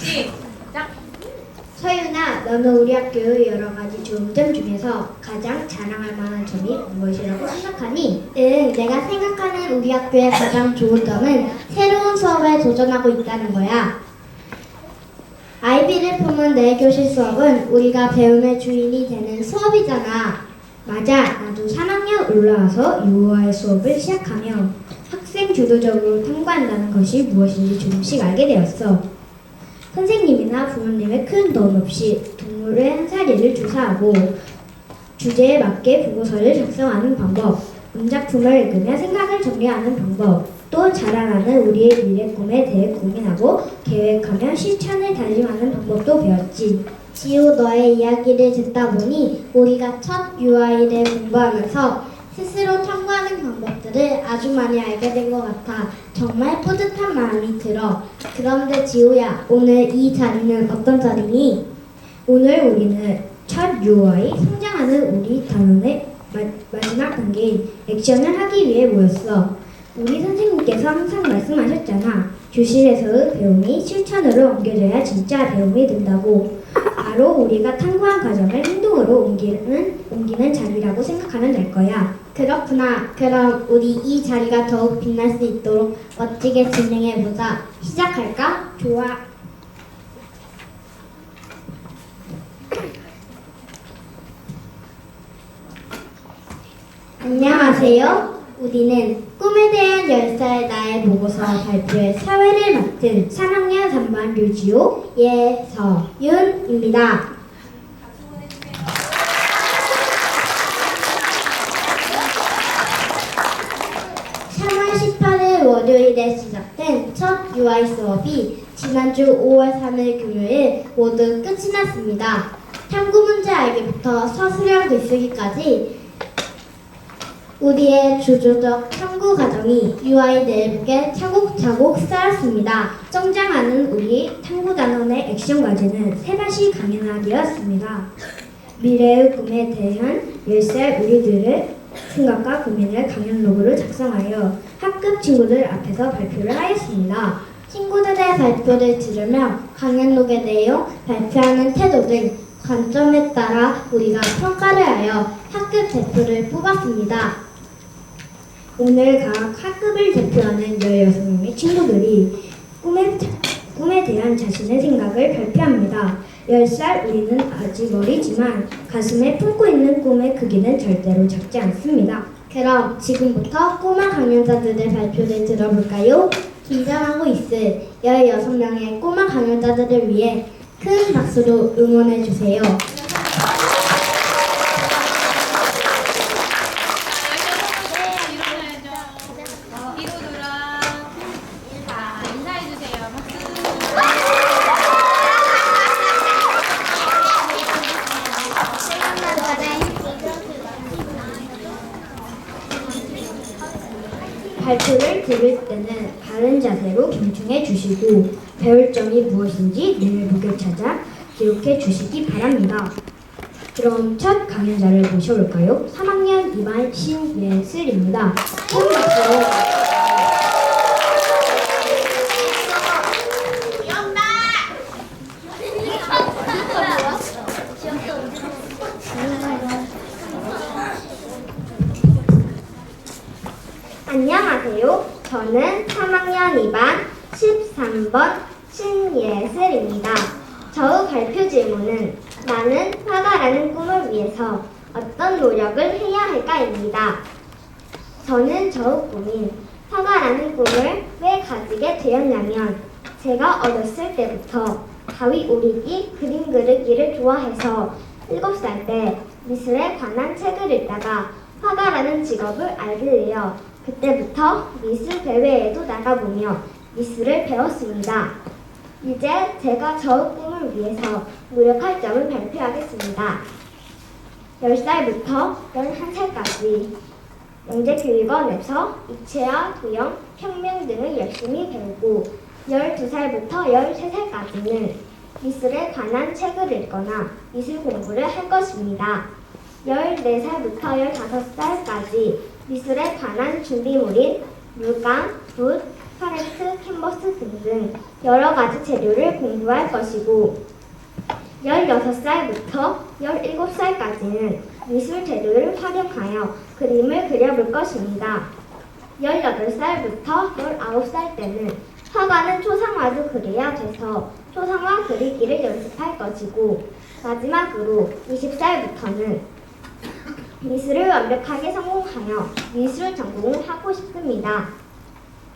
시작! 서윤아, 너는 우리 학교의 여러 가지 좋은 점 중에서 가장 자랑할 만한 점이 무엇이라고 생각하니? 응, 내가 생각하는 우리 학교의 가장 좋은 점은 새로운 수업에 도전하고 있다는 거야. 아이비를 품은 내 교실 수업은 우리가 배움의 주인이 되는 수업이잖아. 맞아, 나도 3학년 올라와서 유아의 수업을 시작하며 학생 주도적으로 탐구한다는 것이 무엇인지 조금씩 알게 되었어. 선생님이나 부모님의 큰 도움 없이 동물의 한 사례를 조사하고 주제에 맞게 보고서를 작성하는 방법, 문작품을 읽으며 생각을 정리하는 방법, 또 자라나는 우리의 미래 꿈에 대해 고민하고 계획하며 실천을 다짐하는 방법도 배웠지. 지우, 너의 이야기를 듣다 보니 우리가 첫 UI를 공부하면서 스스로 탐구하는 방법들을 아주 많이 알게 된 것 같아 정말 뿌듯한 마음이 들어. 그런데 지우야, 오늘 이 자리는 어떤 자리니? 오늘 우리는 첫 UI 성장하는 우리 단원의 마지막 단계인 액션을 하기 위해 모였어. 우리 선생님께서 항상 말씀하셨잖아. 교실에서의 배움이 실천으로 옮겨져야 진짜 배움이 된다고. 바로 우리가 탐구한 과정을 행동으로 옮기는 자리라고 생각하면 될 거야. 그렇구나. 그럼 우리 이 자리가 더욱 빛날 수 있도록 멋지게 진행해보자. 시작할까? 좋아. 안녕하세요. 우리는 꿈에 대한 10살 나의 보고서 발표의 사회를 맡은 3학년 3반 류지호, 예서윤입니다. 3월 18일 월요일에 시작된 첫 UI 수업이 지난주 5월 3일 금요일 모두 끝이 났습니다. 탐구 문제 알기부터 서술형 글쓰기까지 우리의 주도적 탐구 과정이 UI 내부에 차곡차곡 쌓였습니다. 성장하는 우리 탐구단원의 액션 과제는 새맛이 강연하기였습니다. 미래의 꿈에 대한 10살 우리들의 생각과 고민을 강연록으로 작성하여 학급 친구들 앞에서 발표를 하였습니다. 친구들의 발표를 들으며 강연록의 내용, 발표하는 태도 등 관점에 따라 우리가 평가를 하여 학급 대표를 뽑았습니다. 오늘 각 학급을 대표하는 16명의 친구들이 꿈에 대한 자신의 생각을 발표합니다. 10살 우리는 아직 어리지만 가슴에 품고 있는 꿈의 크기는 절대로 작지 않습니다. 그럼 지금부터 꼬마 강연자들의 발표를 들어볼까요? 긴장하고 있을 16명의 꼬마 강연자들을 위해 큰 박수로 응원해주세요. 뒤로 돌아. 자, 인사해주세요. 박수. 발표를 들을 때는 바른 자세로 경청해 주시고 배울 점이 무엇인지 늘 목을 찾아 기록해 주시기 바랍니다. 그럼 첫 강연자를 모셔볼까요? 3학년 2반 신예슬입니다. 큰 박수로 안녕하세요. 저는 3학년 2반 13번 신예슬입니다. 저의 발표 질문은 나는 화가라는 꿈을 위해서 어떤 노력을 해야 할까입니다. 저는 저의 꿈인 화가라는 꿈을 왜 가지게 되었냐면 제가 어렸을 때부터 가위 오리기, 그림 그리기를 좋아해서 7살 때 미술에 관한 책을 읽다가 화가라는 직업을 알게 되어 그때부터 미술 대회에도 나가보며 미술을 배웠습니다. 이제 제가 저의 꿈을 위해서 노력할 점을 발표하겠습니다. 10살부터 11살까지 영재교육원에서 입체와 도형, 평면 등을 열심히 배우고 12살부터 13살까지는 미술에 관한 책을 읽거나 미술 공부를 할 것입니다. 14살부터 15살까지 미술에 관한 준비물인 물감, 붓, 팔레트, 캔버스 등등 여러 가지 재료를 공부할 것이고 16살부터 17살까지는 미술 재료를 활용하여 그림을 그려볼 것입니다. 18살부터 19살 때는 화가는 초상화도 그려야 돼서 초상화 그리기를 연습할 것이고 마지막으로 20살부터는 미술을 완벽하게 성공하여 미술 전공을 하고 싶습니다.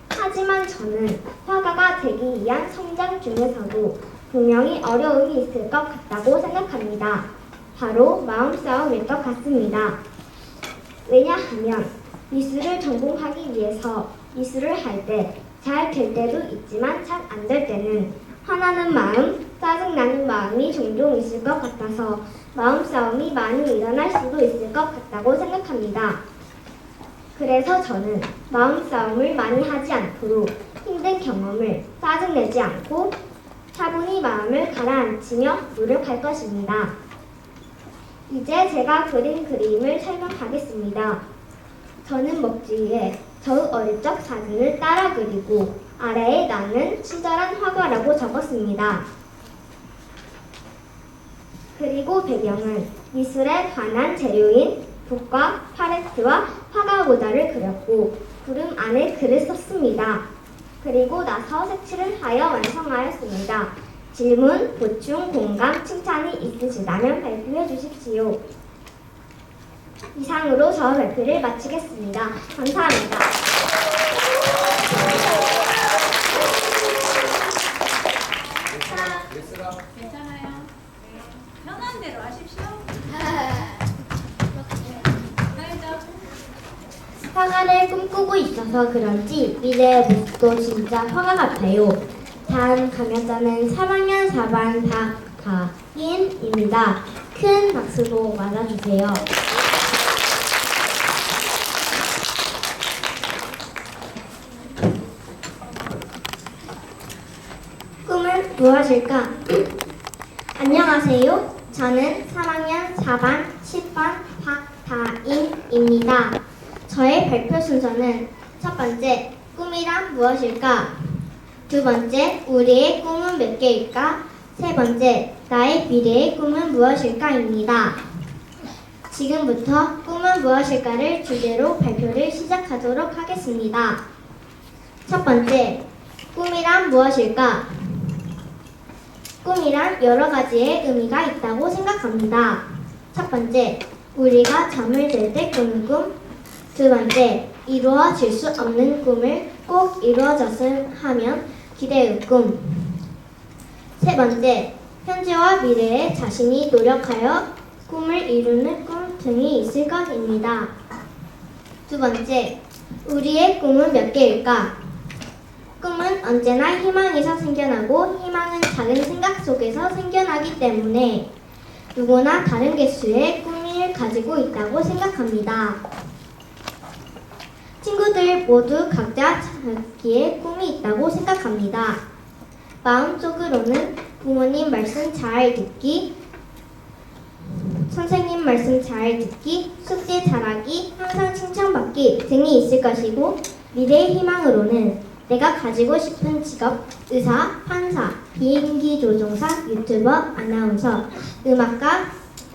하지만 저는 화가가 되기 위한 성장 중에서도 분명히 어려움이 있을 것 같다고 생각합니다. 바로 마음싸움일 것 같습니다. 왜냐하면 미술을 전공하기 위해서 미술을 할 때 잘 될 때도 있지만 잘 안 될 때는 화나는 마음, 짜증나는 마음이 종종 있을 것 같아서 마음싸움이 많이 일어날 수도 있을 것 같다고 생각합니다. 그래서 저는 마음싸움을 많이 하지 않도록 힘든 경험을 짜증내지 않고 차분히 마음을 가라앉히며 노력할 것입니다. 이제 제가 그린 그림을 설명하겠습니다. 저는 먹지에 저 어릴 적 사진을 따라 그리고 아래에 나는 친절한 화가라고 적었습니다. 그리고 배경은 미술에 관한 재료인 붓과 팔레트와 화가 모자를 그렸고 구름 안에 글을 썼습니다. 그리고 나서 색칠을 하여 완성하였습니다. 질문, 보충, 공감, 칭찬이 있으시다면 발표해 주십시오. 이상으로 저 발표를 마치겠습니다. 감사합니다. 괜찮아요. 편한 대로 하십시오. 알죠? 화가를 꿈꾸고 있어서 그런지 미래의 모습도 진짜 화가 같아요. 다음 강연자는 3학년 4반 박가인입니다. 큰 박수로 맞아주세요. 꿈은 무엇일까? 안녕하세요. 저는 3학년 4반 10반 박다인입니다. 저의 발표 순서는 첫 번째, 꿈이란 무엇일까? 두 번째, 우리의 꿈은 몇 개일까? 세 번째, 나의 미래의 꿈은 무엇일까?입니다. 지금부터 꿈은 무엇일까를 주제로 발표를 시작하도록 하겠습니다. 첫 번째, 꿈이란 무엇일까? 꿈이란 여러 가지의 의미가 있다고 생각합니다. 첫 번째, 우리가 잠을 잘 때 꾸는 꿈. 두 번째, 이루어질 수 없는 꿈을 꼭 이루어졌으면 하면 기대의 꿈. 세 번째, 현재와 미래에 자신이 노력하여 꿈을 이루는 꿈 등이 있을 것입니다. 두 번째, 우리의 꿈은 몇 개일까? 꿈은 언제나 희망에서 생겨나고 희망은 작은 생각 속에서 생겨나기 때문에 누구나 다른 개수의 꿈을 가지고 있다고 생각합니다. 친구들 모두 각자 자기의 꿈이 있다고 생각합니다. 마음속으로는 부모님 말씀 잘 듣기, 선생님 말씀 잘 듣기, 숙제 잘하기, 항상 칭찬받기 등이 있을 것이고 미래의 희망으로는 내가 가지고 싶은 직업, 의사, 판사, 비행기 조종사, 유튜버, 아나운서, 음악가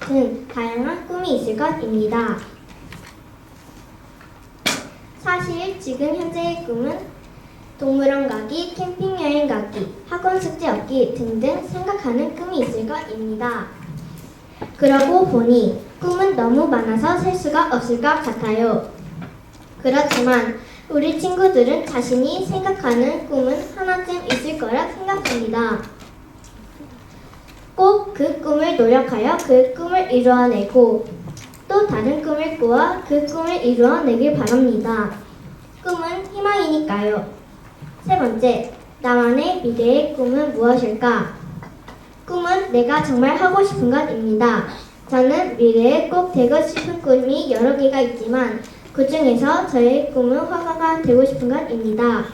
등 다양한 꿈이 있을 것입니다. 사실 지금 현재의 꿈은 동물원 가기, 캠핑 여행 가기, 학원 숙제 얻기 등등 생각하는 꿈이 있을 것입니다. 그러고 보니 꿈은 너무 많아서 셀 수가 없을 것 같아요. 그렇지만 우리 친구들은 자신이 생각하는 꿈은 하나쯤 있을 거라 생각합니다. 꼭 그 꿈을 노력하여 그 꿈을 이루어내고 또 다른 꿈을 꾸어 그 꿈을 이루어내길 바랍니다. 꿈은 희망이니까요. 세 번째, 나만의 미래의 꿈은 무엇일까? 꿈은 내가 정말 하고 싶은 것입니다. 저는 미래에 꼭 되고 싶은 꿈이 여러 개가 있지만 그 중에서 저의 꿈은 화가가 되고 싶은 것입니다.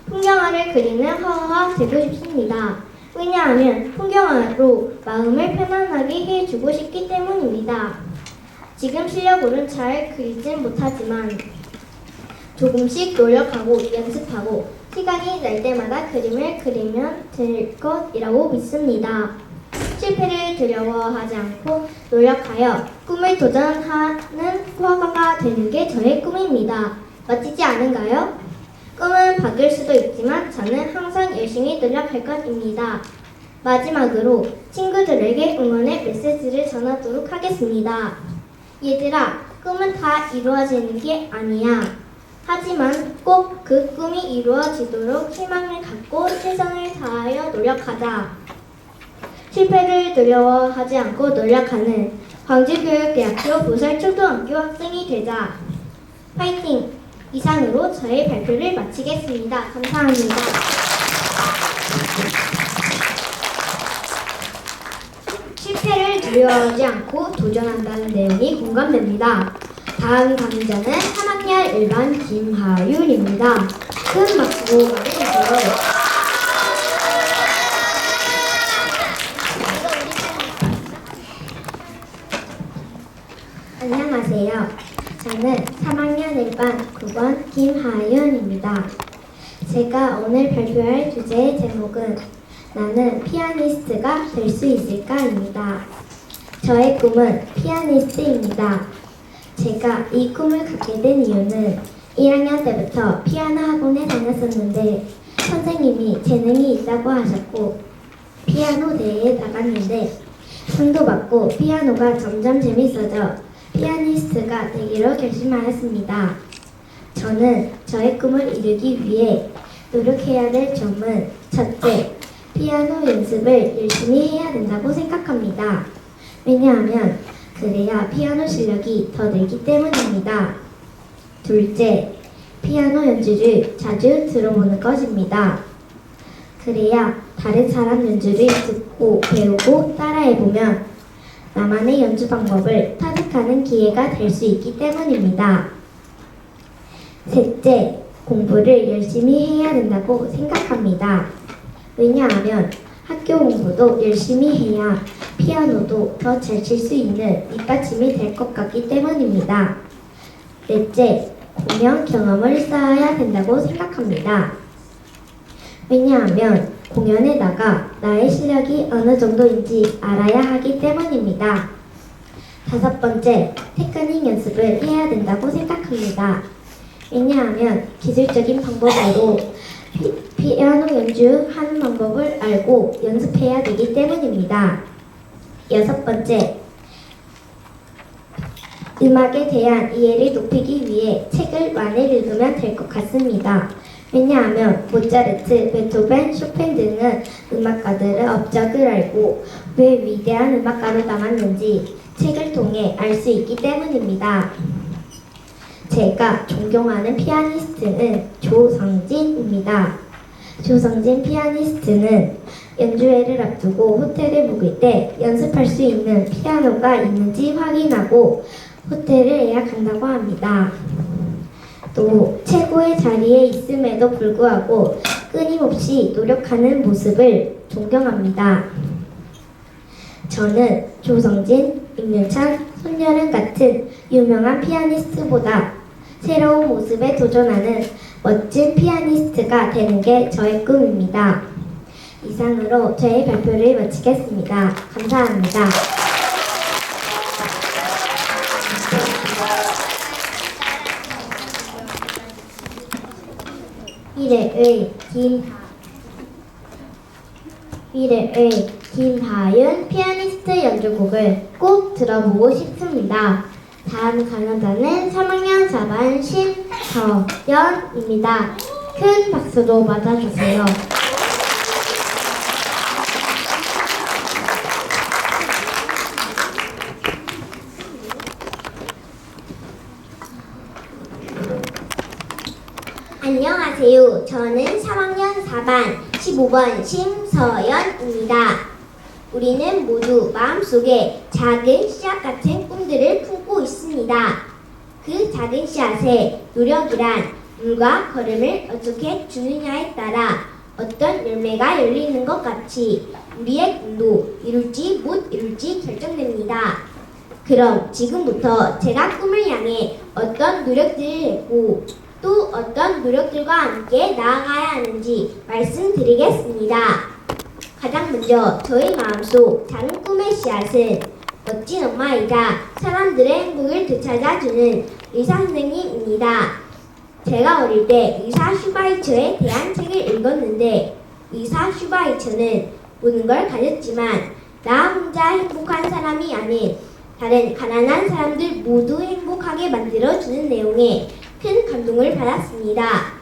풍경화를 그리는 화가가 되고 싶습니다. 왜냐하면 풍경화로 마음을 편안하게 해주고 싶기 때문입니다. 지금 실력으로는 잘 그리진 못하지만 조금씩 노력하고 연습하고 시간이 날 때마다 그림을 그리면 될 것이라고 믿습니다. 실패를 두려워하지 않고 노력하여 꿈을 도전하는 화가가 되는 게 저의 꿈입니다. 멋지지 않은가요? 꿈은 바뀔 수도 있지만 저는 항상 열심히 노력할 것입니다. 마지막으로 친구들에게 응원의 메시지를 전하도록 하겠습니다. 얘들아, 꿈은 다 이루어지는 게 아니야. 하지만 꼭 그 꿈이 이루어지도록 희망을 갖고 최선을 다하여 노력하자. 실패를 두려워하지 않고 노력하는 광주교육대학교 보살초등학교 학생이 되자. 파이팅! 이상으로 저의 발표를 마치겠습니다. 감사합니다. 실패를 두려워하지 않고 도전한다는 내용이 공감됩니다. 다음 강의자는 3학년 1반 김하윤입니다. 큰 박수 부탁드려요. 안녕하세요. 저는 3학년 1반 9번 김하윤입니다. 제가 오늘 발표할 주제의 제목은 나는 피아니스트가 될 수 있을까입니다. 저의 꿈은 피아니스트입니다. 제가 이 꿈을 갖게 된 이유는 1학년 때부터 피아노 학원에 다녔었는데 선생님이 재능이 있다고 하셨고 피아노 대회에 나갔는데 상도 받고 피아노가 점점 재밌어져 피아니스트가 되기로 결심하였습니다. 저는 저의 꿈을 이루기 위해 노력해야 될 점은 첫째, 피아노 연습을 열심히 해야 된다고 생각합니다. 왜냐하면 그래야 피아노 실력이 더 늘기 때문입니다. 둘째, 피아노 연주를 자주 들어보는 것입니다. 그래야 다른 사람 연주를 듣고 배우고 따라해보면 나만의 연주 방법을 터득하는 기회가 될 수 있기 때문입니다. 셋째, 공부를 열심히 해야 된다고 생각합니다. 왜냐하면 학교 공부도 열심히 해야 피아노도 더 잘 칠 수 있는 밑받침이 될 것 같기 때문입니다. 넷째, 공연 경험을 쌓아야 된다고 생각합니다. 왜냐하면 공연에 나가 나의 실력이 어느 정도인지 알아야 하기 때문입니다. 다섯 번째, 테크닉 연습을 해야 된다고 생각합니다. 왜냐하면 기술적인 방법으로 피아노 연주하는 방법을 알고 연습해야 되기 때문입니다. 여섯 번째, 음악에 대한 이해를 높이기 위해 책을 많이 읽으면 될 것 같습니다. 왜냐하면 모차르트, 베토벤, 쇼팽 등은 음악가들의 업적을 알고 왜 위대한 음악가로 남았는지 책을 통해 알 수 있기 때문입니다. 제가 존경하는 피아니스트는 조성진입니다. 조성진 피아니스트는 연주회를 앞두고 호텔에 묵을 때 연습할 수 있는 피아노가 있는지 확인하고 호텔을 예약한다고 합니다. 또 최고의 자리에 있음에도 불구하고 끊임없이 노력하는 모습을 존경합니다. 저는 조성진, 임윤찬, 손여름 같은 유명한 피아니스트보다 새로운 모습에 도전하는 멋진 피아니스트가 되는 게 저의 꿈입니다. 이상으로 저의 발표를 마치겠습니다. 감사합니다. 미래의 김하윤 피아니스트 연주곡을 꼭 들어보고 싶습니다. 다음 강연자는 3학년 4반 심서연입니다. 큰 박수로 맞아주세요. 안녕하세요. 저는 3학년 4반 15번 심서연입니다. 우리는 모두 마음속에 작은 씨앗 같은 꿈들을 품고 있습니다. 그 작은 씨앗에 노력이란 물과 걸음을 어떻게 주느냐에 따라 어떤 열매가 열리는 것 같이 우리의 꿈도 이룰지 못 이룰지 결정됩니다. 그럼 지금부터 제가 꿈을 향해 어떤 노력들을 했고 또 어떤 노력들과 함께 나아가야 하는지 말씀드리겠습니다. 가장 먼저 저희 마음속 작은 꿈의 씨앗은 멋진 엄마이자 사람들의 행복을 되찾아주는 의사 선생님입니다. 제가 어릴 때 의사 슈바이처에 대한 책을 읽었는데 의사 슈바이처는 모든 걸 가졌지만 나 혼자 행복한 사람이 아닌 다른 가난한 사람들 모두 행복하게 만들어주는 내용에 큰 감동을 받았습니다.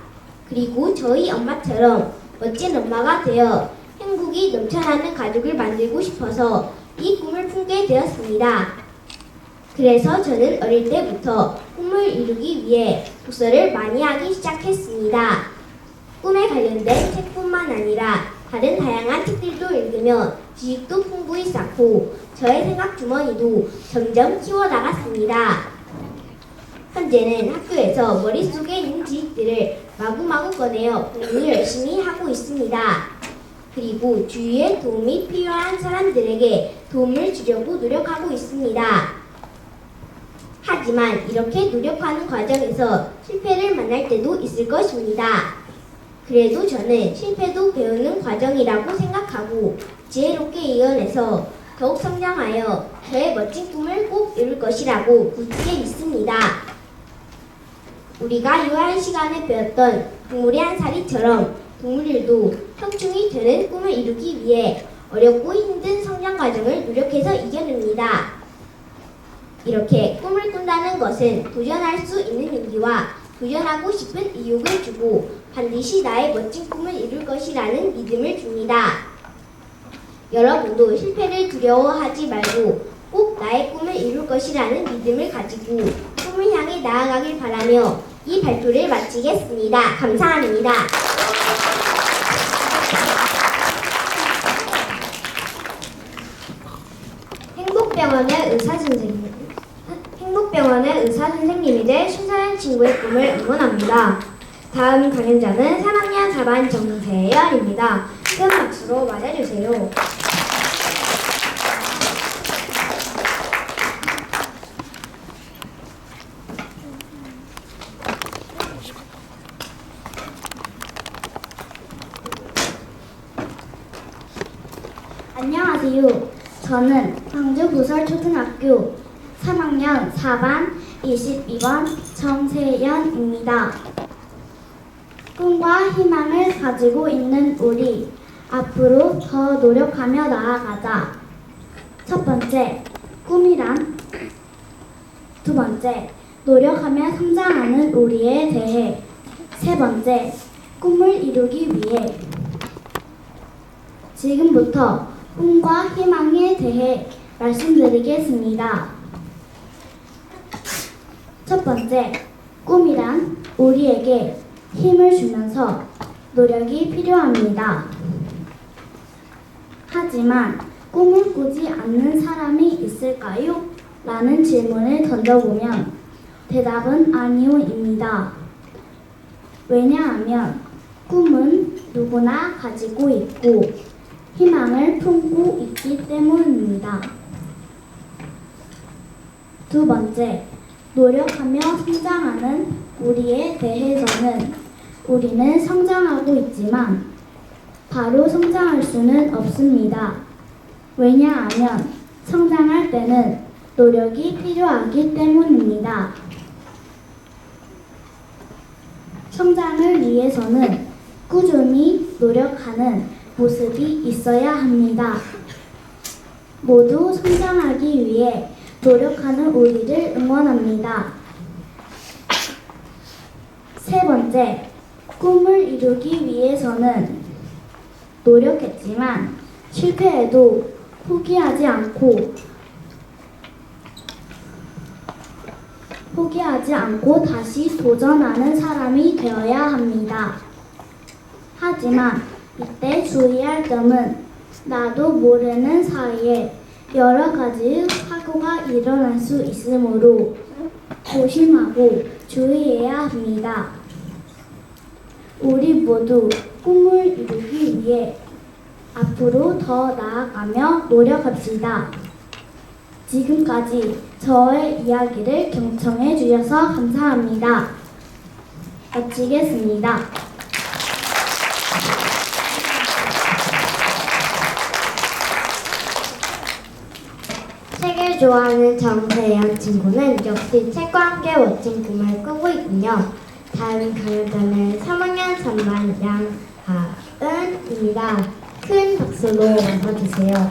그리고 저희 엄마처럼 멋진 엄마가 되어 행복이 넘쳐나는 가족을 만들고 싶어서 이 꿈을 품게 되었습니다. 그래서 저는 어릴 때부터 꿈을 이루기 위해 독서를 많이 하기 시작했습니다. 꿈에 관련된 책뿐만 아니라 다른 다양한 책들도 읽으며 지식도 풍부히 쌓고 저의 생각 주머니도 점점 키워나갔습니다. 현재는 학교에서 머릿속에 있는 지식들을 마구마구 꺼내어 공부를 열심히 하고 있습니다. 그리고 주위에 도움이 필요한 사람들에게 도움을 주려고 노력하고 있습니다. 하지만 이렇게 노력하는 과정에서 실패를 만날 때도 있을 것입니다. 그래도 저는 실패도 배우는 과정이라고 생각하고 지혜롭게 이겨내서 더욱 성장하여 저의 멋진 꿈을 꼭 이룰 것이라고 굳게 믿습니다. 우리가 유아할 시간에 배웠던 동물의 한 사리처럼 동물들도 형충이 되는 꿈을 이루기 위해 어렵고 힘든 성장 과정을 노력해서 이겨냅니다. 이렇게 꿈을 꾼다는 것은 도전할 수 있는 용기와 도전하고 싶은 의욕을 주고 반드시 나의 멋진 꿈을 이룰 것이라는 믿음을 줍니다. 여러분도 실패를 두려워하지 말고 꼭 나의 꿈을 이룰 것이라는 믿음을 가지고 꿈을 향해 나아가길 바라며 이 발표를 마치겠습니다. 감사합니다. 행복병원의 의사 선생님이 될 신서연 친구의 꿈을 응원합니다. 다음 강연자는 3학년 4반 정세연입니다. 큰 박수로 맞아주세요. 안녕하세요. 저는 광주부설초등학교 3학년 4반 22번 정세연입니다. 꿈과 희망을 가지고 있는 우리 앞으로 더 노력하며 나아가자. 첫 번째, 꿈이란? 두 번째, 노력하며 성장하는 우리에 대해. 세 번째, 꿈을 이루기 위해. 지금부터 꿈과 희망에 대해 말씀드리겠습니다. 첫 번째, 꿈이란 우리에게 힘을 주면서 노력이 필요합니다. 하지만 꿈을 꾸지 않는 사람이 있을까요? 라는 질문을 던져보면 대답은 아니오입니다. 왜냐하면 꿈은 누구나 가지고 있고 희망을 품고 있기 때문입니다. 두 번째, 노력하며 성장하는 우리에 대해서는 우리는 성장하고 있지만 바로 성장할 수는 없습니다. 왜냐하면 성장할 때는 노력이 필요하기 때문입니다. 성장을 위해서는 꾸준히 노력하는 모습이 있어야 합니다. 모두 성장하기 위해 노력하는 우리를 응원합니다. 세 번째, 꿈을 이루기 위해서는 노력했지만 실패해도 포기하지 않고 다시 도전하는 사람이 되어야 합니다. 하지만 이때 주의할 점은 나도 모르는 사이에 여러 가지 사고가 일어날 수 있으므로 조심하고 주의해야 합니다. 우리 모두 꿈을 이루기 위해 앞으로 더 나아가며 노력합시다. 지금까지 저의 이야기를 경청해 주셔서 감사합니다. 마치겠습니다. 책을 좋아하는 정세연 친구는 역시 책과 함께 멋진 꿈을 꾸고 있군요. 다음 강연자는 3학년 3반 양하은입니다. 큰 박수로 맞아주세요.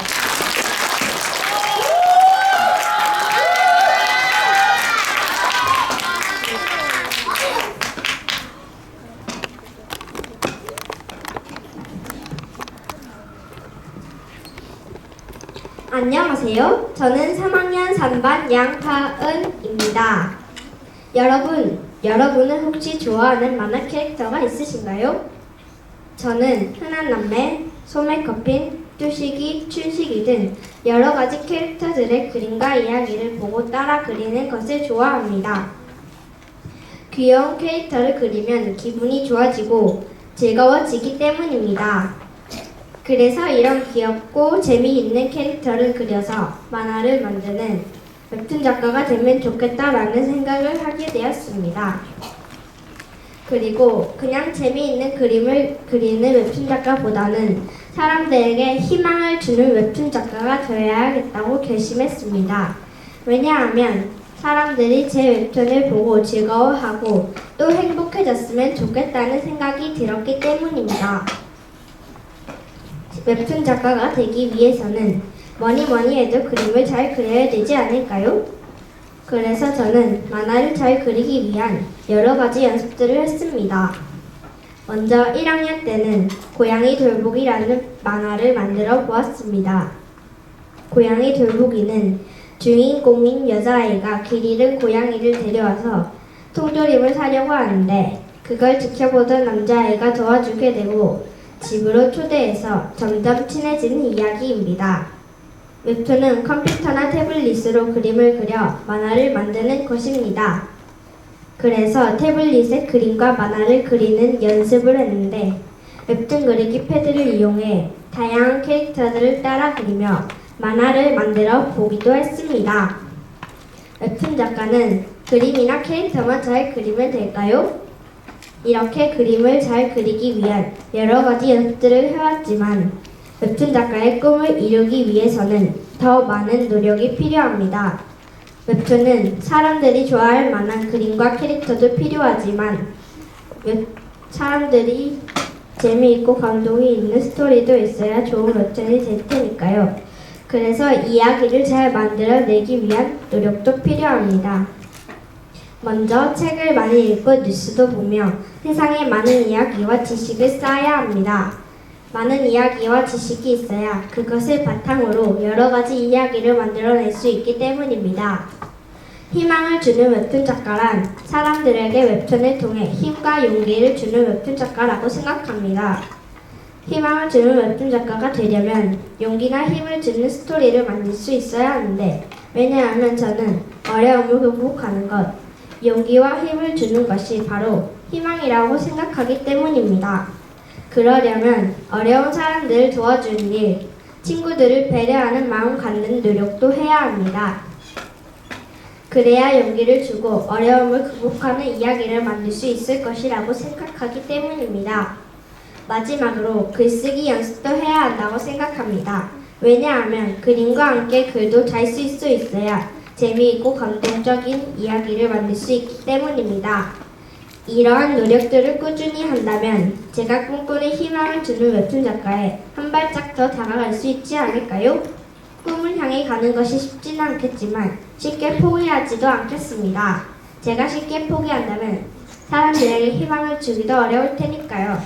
안녕하세요. 저는 3학년 3반 양하은입니다. 여러분은 혹시 좋아하는 만화 캐릭터가 있으신가요? 저는 흔한 남매, 소매커핀, 뚜식이, 춘식이 등 여러 가지 캐릭터들의 그림과 이야기를 보고 따라 그리는 것을 좋아합니다. 귀여운 캐릭터를 그리면 기분이 좋아지고 즐거워지기 때문입니다. 그래서 이런 귀엽고 재미있는 캐릭터를 그려서 만화를 만드는 웹툰 작가가 되면 좋겠다라는 생각을 하게 되었습니다. 그리고 그냥 재미있는 그림을 그리는 웹툰 작가보다는 사람들에게 희망을 주는 웹툰 작가가 되어야겠다고 결심했습니다. 왜냐하면 사람들이 제 웹툰을 보고 즐거워하고 또 행복해졌으면 좋겠다는 생각이 들었기 때문입니다. 웹툰 작가가 되기 위해서는 뭐니 해도 그림을 잘 그려야 되지 않을까요? 그래서 저는 만화를 잘 그리기 위한 여러 가지 연습들을 했습니다. 먼저 1학년 때는 고양이 돌보기라는 만화를 만들어 보았습니다. 고양이 돌보기는 주인공인 여자아이가 길 잃은 고양이를 데려와서 통조림을 사려고 하는데 그걸 지켜보던 남자아이가 도와주게 되고 집으로 초대해서 점점 친해지는 이야기입니다. 웹툰은 컴퓨터나 태블릿으로 그림을 그려 만화를 만드는 것입니다. 그래서 태블릿에 그림과 만화를 그리는 연습을 했는데 웹툰 그리기 패드를 이용해 다양한 캐릭터들을 따라 그리며 만화를 만들어 보기도 했습니다. 웹툰 작가는 그림이나 캐릭터만 잘 그리면 될까요? 이렇게 그림을 잘 그리기 위한 여러 가지 연습들을 해왔지만 웹툰 작가의 꿈을 이루기 위해서는 더 많은 노력이 필요합니다. 웹툰은 사람들이 좋아할 만한 그림과 캐릭터도 필요하지만 사람들이 재미있고 감동이 있는 스토리도 있어야 좋은 웹툰이 될 테니까요. 그래서 이야기를 잘 만들어내기 위한 노력도 필요합니다. 먼저 책을 많이 읽고 뉴스도 보며 세상에 많은 이야기와 지식을 쌓아야 합니다. 많은 이야기와 지식이 있어야 그것을 바탕으로 여러 가지 이야기를 만들어낼 수 있기 때문입니다. 희망을 주는 웹툰 작가란 사람들에게 웹툰을 통해 힘과 용기를 주는 웹툰 작가라고 생각합니다. 희망을 주는 웹툰 작가가 되려면 용기나 힘을 주는 스토리를 만들 수 있어야 하는데 왜냐하면 저는 어려움을 극복하는 것, 용기와 힘을 주는 것이 바로 희망이라고 생각하기 때문입니다. 그러려면 어려운 사람들을 도와주는 일, 친구들을 배려하는 마음 갖는 노력도 해야 합니다. 그래야 용기를 주고 어려움을 극복하는 이야기를 만들 수 있을 것이라고 생각하기 때문입니다. 마지막으로 글쓰기 연습도 해야 한다고 생각합니다. 왜냐하면 그림과 함께 글도 잘 쓸 수 있어야 재미있고 감동적인 이야기를 만들 수 있기 때문입니다. 이러한 노력들을 꾸준히 한다면 제가 꿈꾸는 희망을 주는 웹툰 작가에 한 발짝 더 다가갈 수 있지 않을까요? 꿈을 향해 가는 것이 쉽지는 않겠지만 쉽게 포기하지도 않겠습니다. 제가 쉽게 포기한다면 사람들에게 희망을 주기도 어려울 테니까요.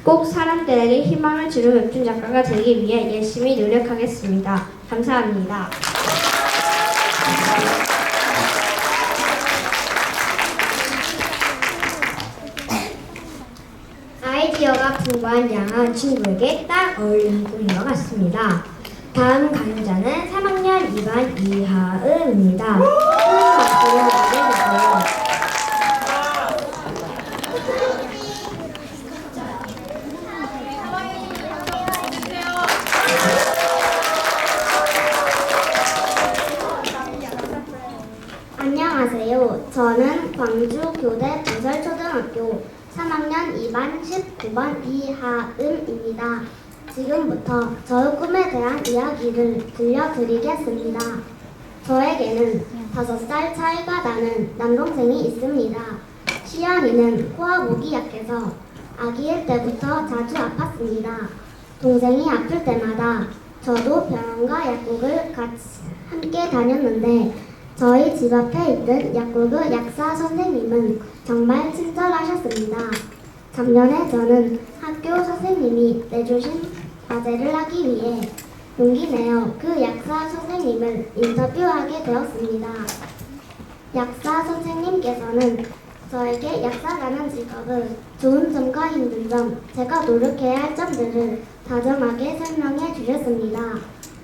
꼭 사람들에게 희망을 주는 웹툰 작가가 되기 위해 열심히 노력하겠습니다. 감사합니다. 아이디어가 풍부한 양한 친구에게 딱 어울리는 꿈인 것 같습니다. 다음 강연자는 3학년 2반 이하은입니다. 큰 박수로 맞이해주세요. 안녕하세요. 저는 광주교대 부설초등학교 초등학교 3학년 2반 19번 이하은입니다. 지금부터 저의 꿈에 대한 이야기를 들려드리겠습니다. 저에게는 5살 차이가 나는 남동생이 있습니다. 시연이는 코와 목이 약해서 아기일 때부터 자주 아팠습니다. 동생이 아플 때마다 저도 병원과 약국을 같이 함께 다녔는데 저희 집 앞에 있던 약국의 약사 선생님은 정말 친절하셨습니다. 작년에 저는 학교 선생님이 내주신 과제를 하기 위해 용기 내어 그 약사 선생님을 인터뷰하게 되었습니다. 약사 선생님께서는 저에게 약사라는 직업의 좋은 점과 힘든 점, 제가 노력해야 할 점들을 다정하게 설명해 주셨습니다.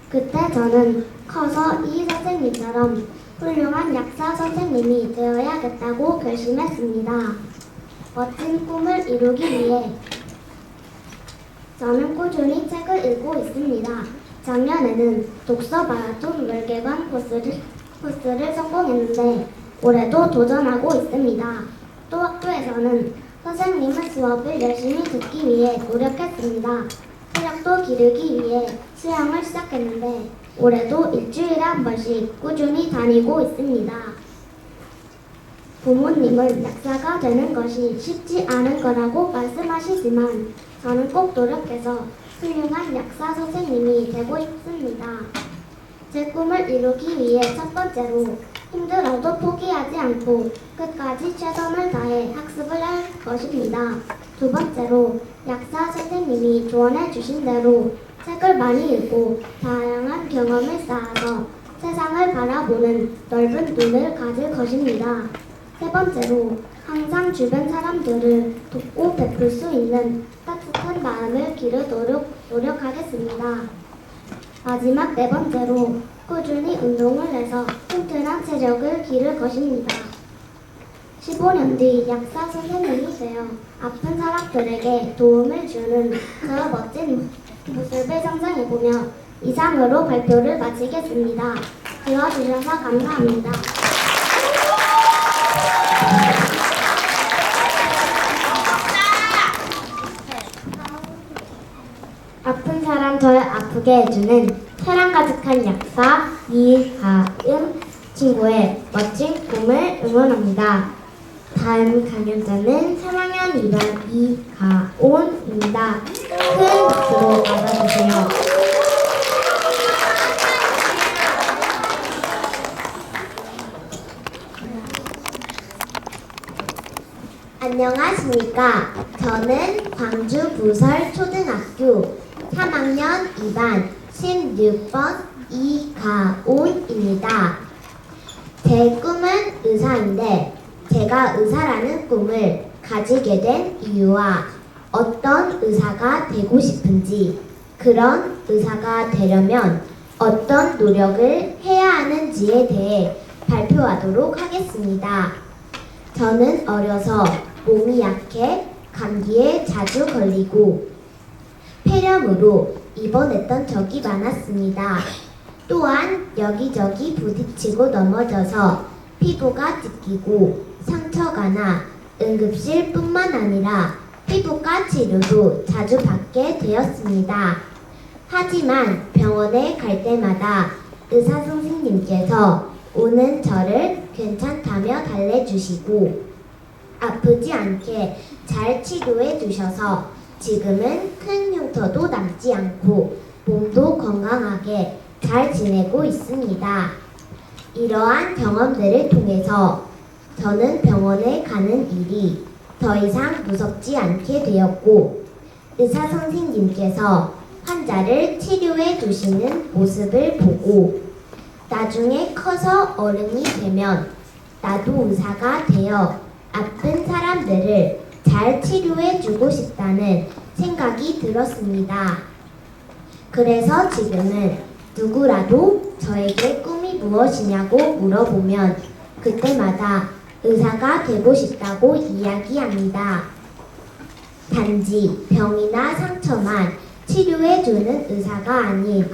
그때 저는 커서 이 선생님처럼 훌륭한 약사 선생님이 되어야겠다고 결심했습니다. 멋진 꿈을 이루기 위해 저는 꾸준히 책을 읽고 있습니다. 작년에는 독서 마라톤 월계관 코스를 성공했는데 올해도 도전하고 있습니다. 또 학교에서는 선생님의 수업을 열심히 듣기 위해 노력했습니다. 체력도 기르기 위해 수영을 시작했는데 올해도 일주일에 한 번씩 꾸준히 다니고 있습니다. 부모님은 약사가 되는 것이 쉽지 않은 거라고 말씀하시지만 저는 꼭 노력해서 훌륭한 약사 선생님이 되고 싶습니다. 제 꿈을 이루기 위해 첫 번째로 힘들어도 포기하지 않고 끝까지 최선을 다해 학습을 할 것입니다. 두 번째로 약사 선생님이 조언해 주신 대로 책을 많이 읽고 다양한 경험을 쌓아서 세상을 바라보는 넓은 눈을 가질 것입니다. 세 번째로 항상 주변 사람들을 돕고 베풀 수 있는 따뜻한 마음을 기르도록 노력하겠습니다. 마지막 네 번째로 꾸준히 운동을 해서 튼튼한 체력을 기를 것입니다. 15년 뒤 약사 선생님이 되어 아픈 사람들에게 도움을 주는 저 멋진 모습을 상상해보며 이상으로 발표를 마치겠습니다. 들어주셔서 감사합니다. 아픈 사람 덜 아프게 해주는 사랑 가득한 약사 이하은 친구의 멋진 꿈을 응원합니다. 다음 강연자는 3학년 2반 이가온입니다. 큰 박수로 맞아주세요. 안녕하십니까. 저는 광주 부설 초등학교 3학년 2반 16번 이가온입니다. 제 꿈은 의사인데 제가 의사라는 꿈을 가지게 된 이유와 어떤 의사가 되고 싶은지, 그런 의사가 되려면 어떤 노력을 해야 하는지에 대해 발표하도록 하겠습니다. 저는 어려서 몸이 약해 감기에 자주 걸리고 폐렴으로 입원했던 적이 많았습니다. 또한 여기저기 부딪히고 넘어져서 피부가 찢기고 상처가 나 응급실뿐만 아니라 피부과 치료도 자주 받게 되었습니다. 하지만 병원에 갈 때마다 의사 선생님께서 오는 저를 괜찮다며 달래주시고 아프지 않게 잘 치료해 주셔서 지금은 큰 흉터도 남지 않고 몸도 건강하게 잘 지내고 있습니다. 이러한 경험들을 통해서 저는 병원에 가는 일이 더 이상 무섭지 않게 되었고 의사 선생님께서 환자를 치료해 주시는 모습을 보고 나중에 커서 어른이 되면 나도 의사가 되어 아픈 사람들을 잘 치료해 주고 싶다는 생각이 들었습니다. 그래서 지금은 누구라도 저에게 꿈이 무엇이냐고 물어보면 그때마다 의사가 되고 싶다고 이야기합니다. 단지 병이나 상처만 치료해 주는 의사가 아닌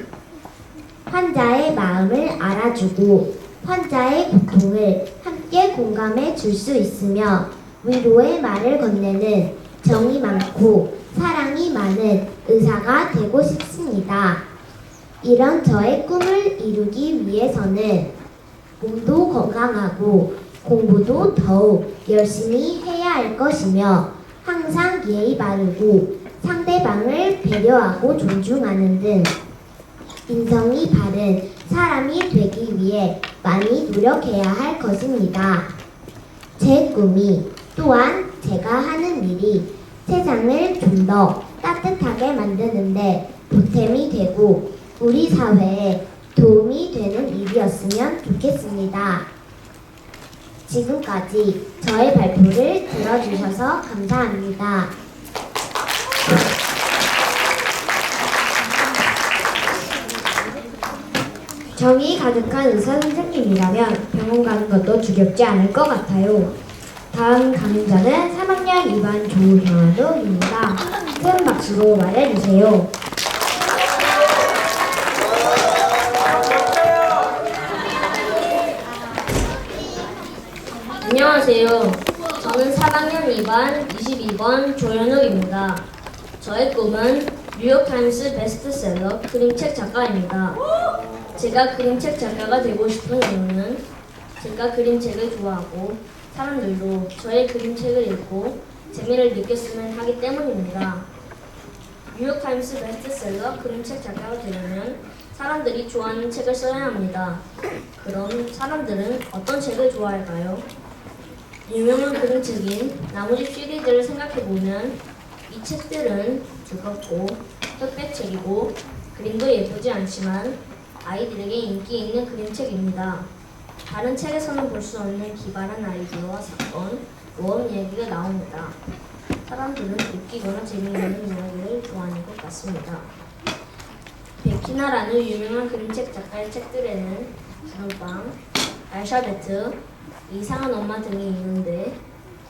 환자의 마음을 알아주고 환자의 고통을 함께 공감해 줄 수 있으며 위로의 말을 건네는 정이 많고 사랑이 많은 의사가 되고 싶습니다. 이런 저의 꿈을 이루기 위해서는 몸도 건강하고 공부도 더욱 열심히 해야 할 것이며 항상 예의 바르고 상대방을 배려하고 존중하는 등 인성이 바른 사람이 되기 위해 많이 노력해야 할 것입니다. 제 꿈이 또한 제가 하는 일이 세상을 좀 더 따뜻하게 만드는데 보탬이 되고 우리 사회에 도움이 되는 일이었으면 좋겠습니다. 지금까지 저의 발표를 들어주셔서 감사합니다. 정이 가득한 의사 선생님이라면 병원 가는 것도 두렵지 않을 것 같아요. 다음 강연자는 3학년 2반 조현우입니다. 큰 박수로 맞아주세요. 안녕하세요. 저는 3학년 2반 22번 조현욱입니다. 저의 꿈은 뉴욕타임스 베스트셀러 그림책 작가입니다. 제가 그림책 작가가 되고 싶은 이유는 제가 그림책을 좋아하고 사람들도 저의 그림책을 읽고 재미를 느꼈으면 하기 때문입니다. 뉴욕타임스 베스트셀러 그림책 작가가 되려면 사람들이 좋아하는 책을 써야 합니다. 그럼 사람들은 어떤 책을 좋아할까요? 유명한 그림책인 나무집 시리즈를 생각해보면 이 책들은 두껍고 흑백책이고 그림도 예쁘지 않지만 아이들에게 인기 있는 그림책입니다. 다른 책에서는 볼 수 없는 기발한 아이디어와 사건, 모험 이야기가 나옵니다. 사람들은 웃기거나 재미있는 이야기를 좋아하는 것 같습니다. 베키나라는 유명한 그림책 작가의 책들에는 구름빵, 알샤베트, 이상한 엄마 등이 있는데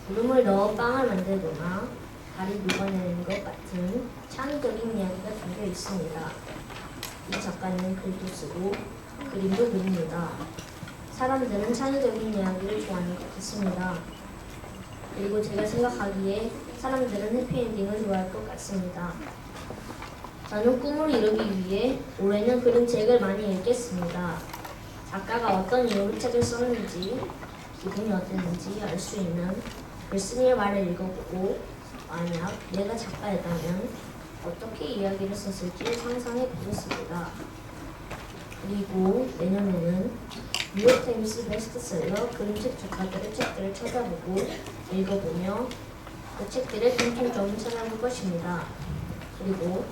구름을 넣어 빵을 만들거나 달이 녹아내리는 것 같은 창의적인 이야기가 담겨 있습니다. 이 작가는 글도 쓰고 그림도 그립니다. 사람들은 창의적인 이야기를 좋아하는 것 같습니다. 그리고 제가 생각하기에 사람들은 해피엔딩을 좋아할 것 같습니다. 저는 꿈을 이루기 위해 올해는 그림책을 많이 읽겠습니다. 작가가 어떤 이유로 책을 썼는지, 기분이 어땠는지 알 수 있는 글쓴이의 말을 읽어보고 만약 내가 작가였다면 어떻게 이야기를 썼을지 상상해 보겠습니다. 그리고 내년에는 뉴욕타임스 베스트셀러 그림책 작가들의 책들을 찾아보고 읽어보며 그 책들의 공통점을 찾아볼 것입니다. 그리고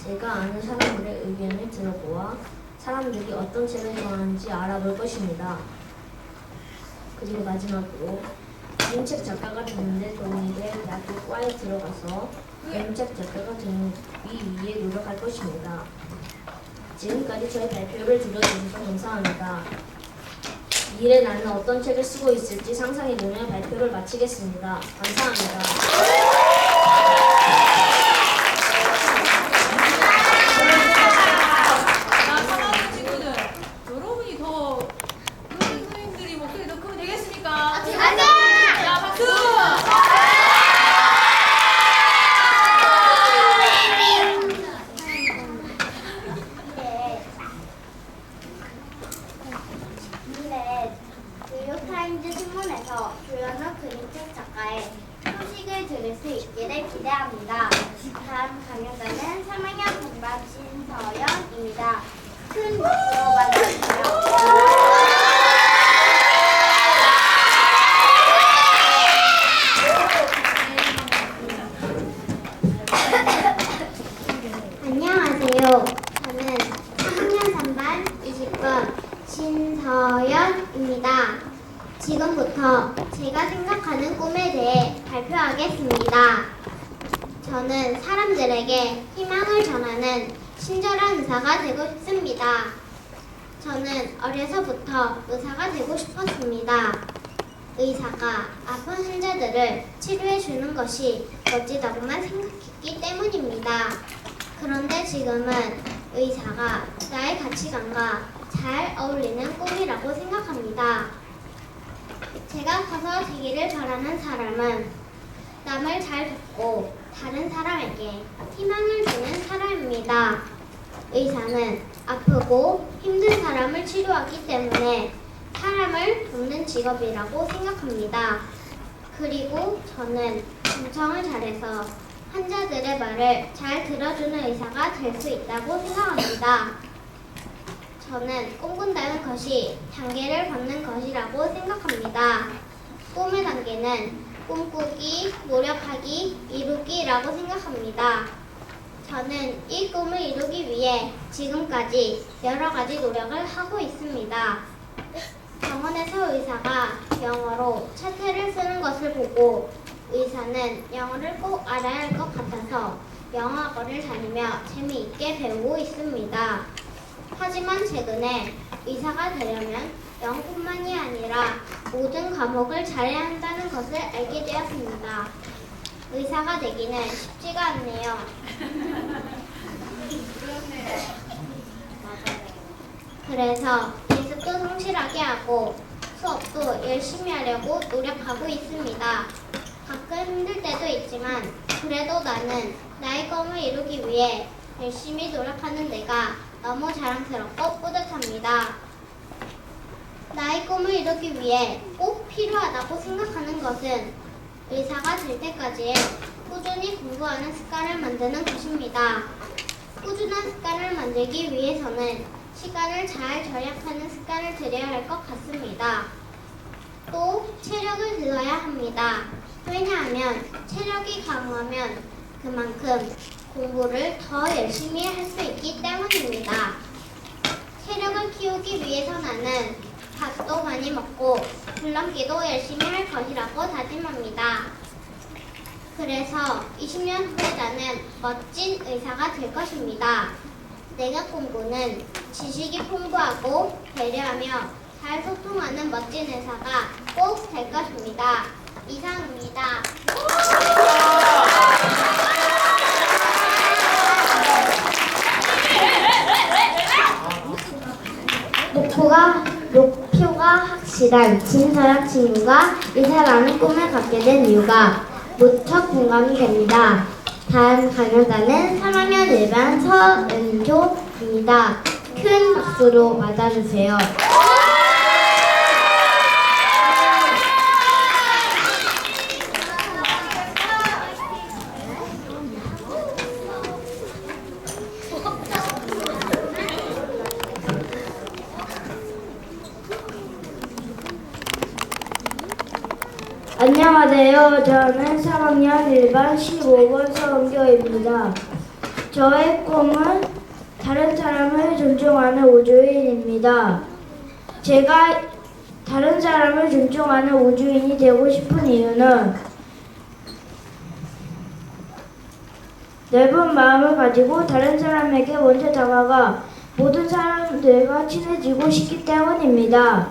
제가 아는 사람들의 의견을 들어보아 사람들이 어떤 책을 좋아하는지 알아볼 것입니다. 그리고 마지막으로 그림책 작가가 되는데 도움이 될 대학교 과에 들어가서 그림책 작가가 되기 위해 노력할 것입니다. 지금까지 저의 발표를 들어주셔서 감사합니다. 미래 나는 어떤 책을 쓰고 있을지 상상해보며 발표를 마치겠습니다. 감사합니다. 자, 사랑하는 친구들, 여러분이 더 선생님들이 목소리 더 크면 되겠습니까? 자, 박수! 미래 뉴욕타임즈 신문에서 조현우 그림책 작가의 소식을 들을 수 있기를 기대합니다. 다음 강연자는 3학년 동반 신서연입니다. 큰 박수로 맞아주세요. 안녕하세요. 저는 3학년 3반 20번 신서연입니다. 지금부터 제가 생각하는 꿈에 대해 발표하겠습니다. 저는 사람들에게 희망을 전하는 친절한 의사가 되고 싶습니다. 저는 어려서부터 의사가 되고 싶었습니다. 의사가 아픈 환자들을 치료해 주는 것이 멋지다고만 생각했기 때문입니다. 그런데 지금은 의사가 나의 가치관과 잘 어울리는 꿈이라고 생각합니다. 제가 커서 되기를 바라는 사람은 남을 잘 돕고 다른 사람에게 희망을 주는 사람입니다. 의사는 아프고 힘든 사람을 치료하기 때문에 사람을 돕는 직업이라고 생각합니다. 그리고 저는 경청을 잘해서 환자들의 말을 잘 들어주는 의사가 될 수 있다고 생각합니다. 저는 꿈꾼다는 것이 단계를 걷는 것이라고 생각합니다. 꿈의 단계는 꿈꾸기, 노력하기, 이루기라고 생각합니다. 저는 이 꿈을 이루기 위해 지금까지 여러 가지 노력을 하고 있습니다. 병원에서 의사가 영어로 차트를 쓰는 것을 보고 의사는 영어를 꼭 알아야 할 것 같아서 영어학원을 다니며 재미있게 배우고 있습니다. 하지만 최근에 의사가 되려면 영어뿐만이 아니라 모든 과목을 잘해야 한다는 것을 알게 되었습니다. 의사가 되기는 쉽지가 않네요. 그래서 예습도 성실하게 하고 수업도 열심히 하려고 노력하고 있습니다. 가끔 힘들 때도 있지만 그래도 나는 나의 꿈을 이루기 위해 열심히 노력하는 내가 너무 자랑스럽고 뿌듯합니다. 나의 꿈을 이루기 위해 꼭 필요하다고 생각하는 것은 의사가 될 때까지 꾸준히 공부하는 습관을 만드는 것입니다. 꾸준한 습관을 만들기 위해서는 시간을 잘 절약하는 습관을 들여야 할 것 같습니다. 또 체력을 들어야 합니다. 왜냐하면 체력이 강화하면 그만큼 공부를 더 열심히 할 수 있기 때문입니다. 체력을 키우기 위해서 나는 밥도 많이 먹고 줄넘기도 열심히 할 것이라고 다짐합니다. 그래서 20년 후에 나는 멋진 의사가 될 것입니다. 내가 꿈꾸는 지식이 풍부하고 배려하며 잘 소통하는 멋진 의사가 꼭 될 것입니다. 이상입니다. 목표가 확실한 진서양 친구가 의사라는 꿈을 갖게 된 이유가 무척 공감이 됩니다. 다음 강연자는 3학년 1반 서은조입니다. 큰 박수로 맞아주세요. 안녕하세요. 저는 3학년 1반 15번 서은교입니다. 저의 꿈은 다른 사람을 존중하는 우주인입니다. 제가 다른 사람을 존중하는 우주인이 되고 싶은 이유는 넓은 마음을 가지고 다른 사람에게 먼저 다가가 모든 사람들과 친해지고 싶기 때문입니다.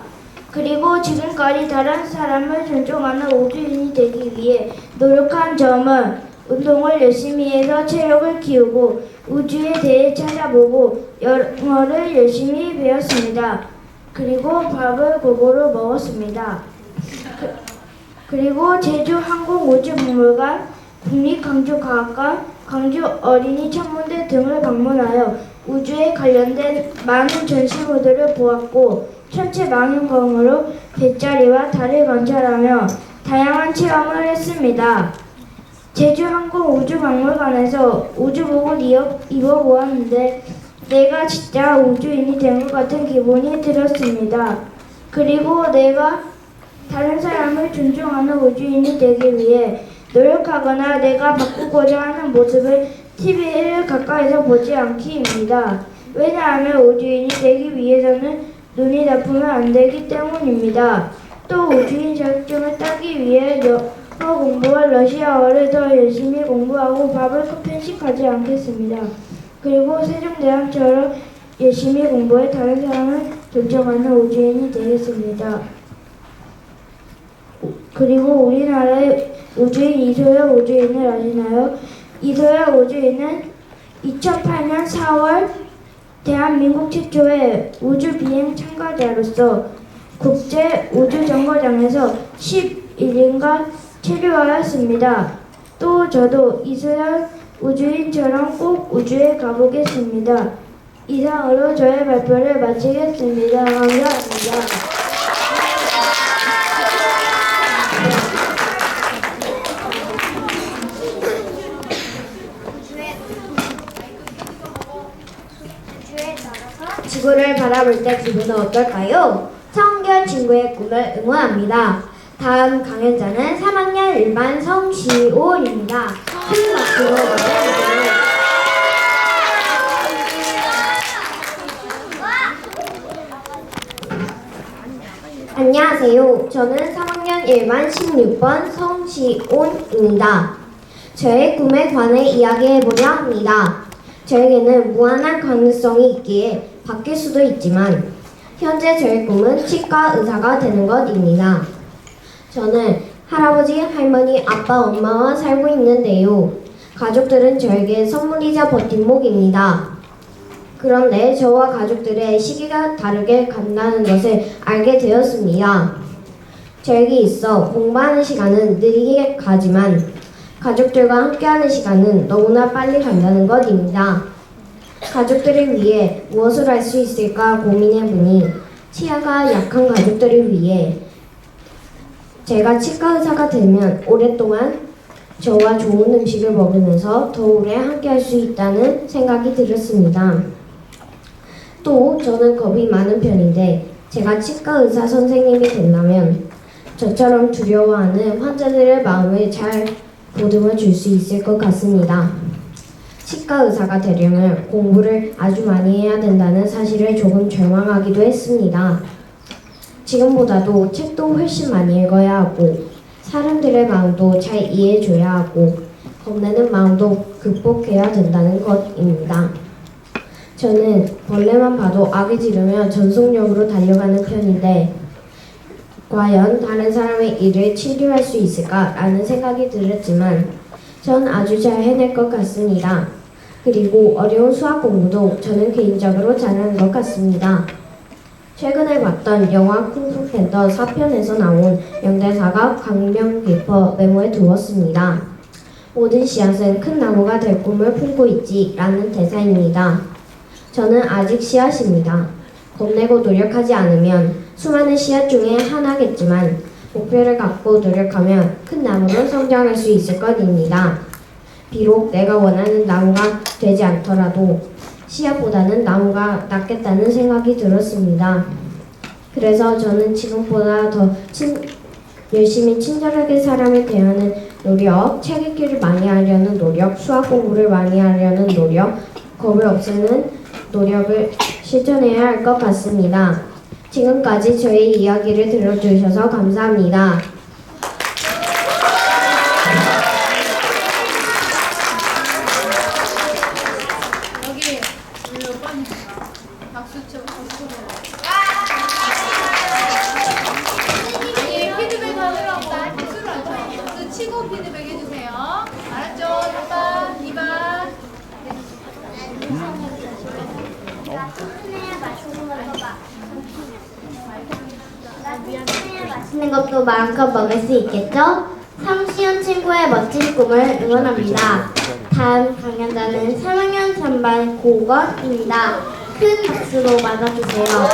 그리고 지금까지 다른 사람을 존중하는 우주인이 되기 위해 노력한 점은 운동을 열심히 해서 체력을 키우고 우주에 대해 찾아보고 영어를 열심히 배웠습니다. 그리고 밥을 골고루 먹었습니다. 그리고 제주항공우주박물관, 국립광주과학관, 광주어린이천문대 등을 방문하여 우주에 관련된 많은 전시물들을 보았고 천체 망원경으로 별자리와 달을 관찰하며 다양한 체험을 했습니다. 제주항공우주박물관에서 우주복을 입어보았는데 내가 진짜 우주인이 된 것 같은 기분이 들었습니다. 그리고 내가 다른 사람을 존중하는 우주인이 되기 위해 노력하거나 내가 바꾸고자 하는 모습을 TV를 가까이서 보지 않기입니다. 왜냐하면 우주인이 되기 위해서는 눈이 나쁘면 안 되기 때문입니다. 또 우주인 자격증을 따기 위해 영어 공부와 러시아어를 더 열심히 공부하고 밥을 꼭 편식하지 않겠습니다. 그리고 세종대왕처럼 열심히 공부해 다른 사람을 존중하는 우주인이 되겠습니다. 그리고 우리나라의 우주인 이소영 우주인을 아시나요? 이소영 우주인은 2008년 4월 대한민국 최초의 우주비행 참가자로서 국제 우주정거장에서 11일간 체류하였습니다. 또 저도 이수연 우주인처럼 꼭 우주에 가보겠습니다. 이상으로 저의 발표를 마치겠습니다. 감사합니다. 지구를 바라볼 때 기분은 어떨까요? 청결 친구의 꿈을 응원합니다. 다음 강연자는 3학년 일반 성시온입니다. 큰 박수로 맞아주세요. 안녕하세요. 저는 3학년 1반 16번 성시온입니다. 저의 꿈에 관해 이야기해보려 합니다. 저에게는 무한한 가능성이 있기에 바뀔 수도 있지만 현재 저의 꿈은 치과 의사가 되는 것입니다. 저는 할아버지, 할머니, 아빠, 엄마와 살고 있는데요. 가족들은 저에게 선물이자 버팀목입니다. 그런데 저와 가족들의 시기가 다르게 간다는 것을 알게 되었습니다. 저에게 있어 공부하는 시간은 느리게 가지만 가족들과 함께하는 시간은 너무나 빨리 간다는 것입니다. 가족들을 위해 무엇을 할 수 있을까 고민해보니 치아가 약한 가족들을 위해 제가 치과 의사가 되면 오랫동안 저와 좋은 음식을 먹으면서 더 오래 함께할 수 있다는 생각이 들었습니다. 또 저는 겁이 많은 편인데 제가 치과 의사 선생님이 된다면 저처럼 두려워하는 환자들의 마음을 잘 보듬어 줄 수 있을 것 같습니다. 치과 의사가 되려면 공부를 아주 많이 해야 된다는 사실을 조금 절망하기도 했습니다. 지금보다도 책도 훨씬 많이 읽어야 하고 사람들의 마음도 잘 이해해줘야 하고 겁내는 마음도 극복해야 된다는 것입니다. 저는 벌레만 봐도 악을 지르며 전속력으로 달려가는 편인데 과연 다른 사람의 일을 치료할 수 있을까라는 생각이 들었지만 전 아주 잘 해낼 것 같습니다. 그리고 어려운 수학 공부도 저는 개인적으로 잘하는 것 같습니다. 최근에 봤던 영화 쿵푸 팬더 4편에서 나온 명대사가 강명 깊어 메모에 두었습니다. 모든 씨앗은 큰 나무가 될 꿈을 품고 있지 라는 대사입니다. 저는 아직 씨앗입니다. 겁내고 노력하지 않으면 수많은 씨앗 중에 하나겠지만 목표를 갖고 노력하면 큰 나무로 성장할 수 있을 것입니다. 비록 내가 원하는 나무가 되지 않더라도 씨앗보다는 나무가 낫겠다는 생각이 들었습니다. 그래서 저는 지금보다 더 열심히 친절하게 사람을 대하는 노력, 책 읽기를 많이 하려는 노력, 수학 공부를 많이 하려는 노력, 겁을 없애는 노력을 실천해야 할 것 같습니다. 지금까지 저의 이야기를 들어주셔서 감사합니다. 여기 우리 오빠님 박수 쳐. 아니 피드백 하느라고 박수를 안 쳐요. 박수 치고 피드백 해주세요. 알았죠? 1번, 2번. 맛있는 것도 마음껏 먹을 수 있겠죠? 성시현 친구의 멋진 꿈을 응원합니다. 다음 강연자는 3학년 3반 고건입니다. 큰 박수로 맞아주세요.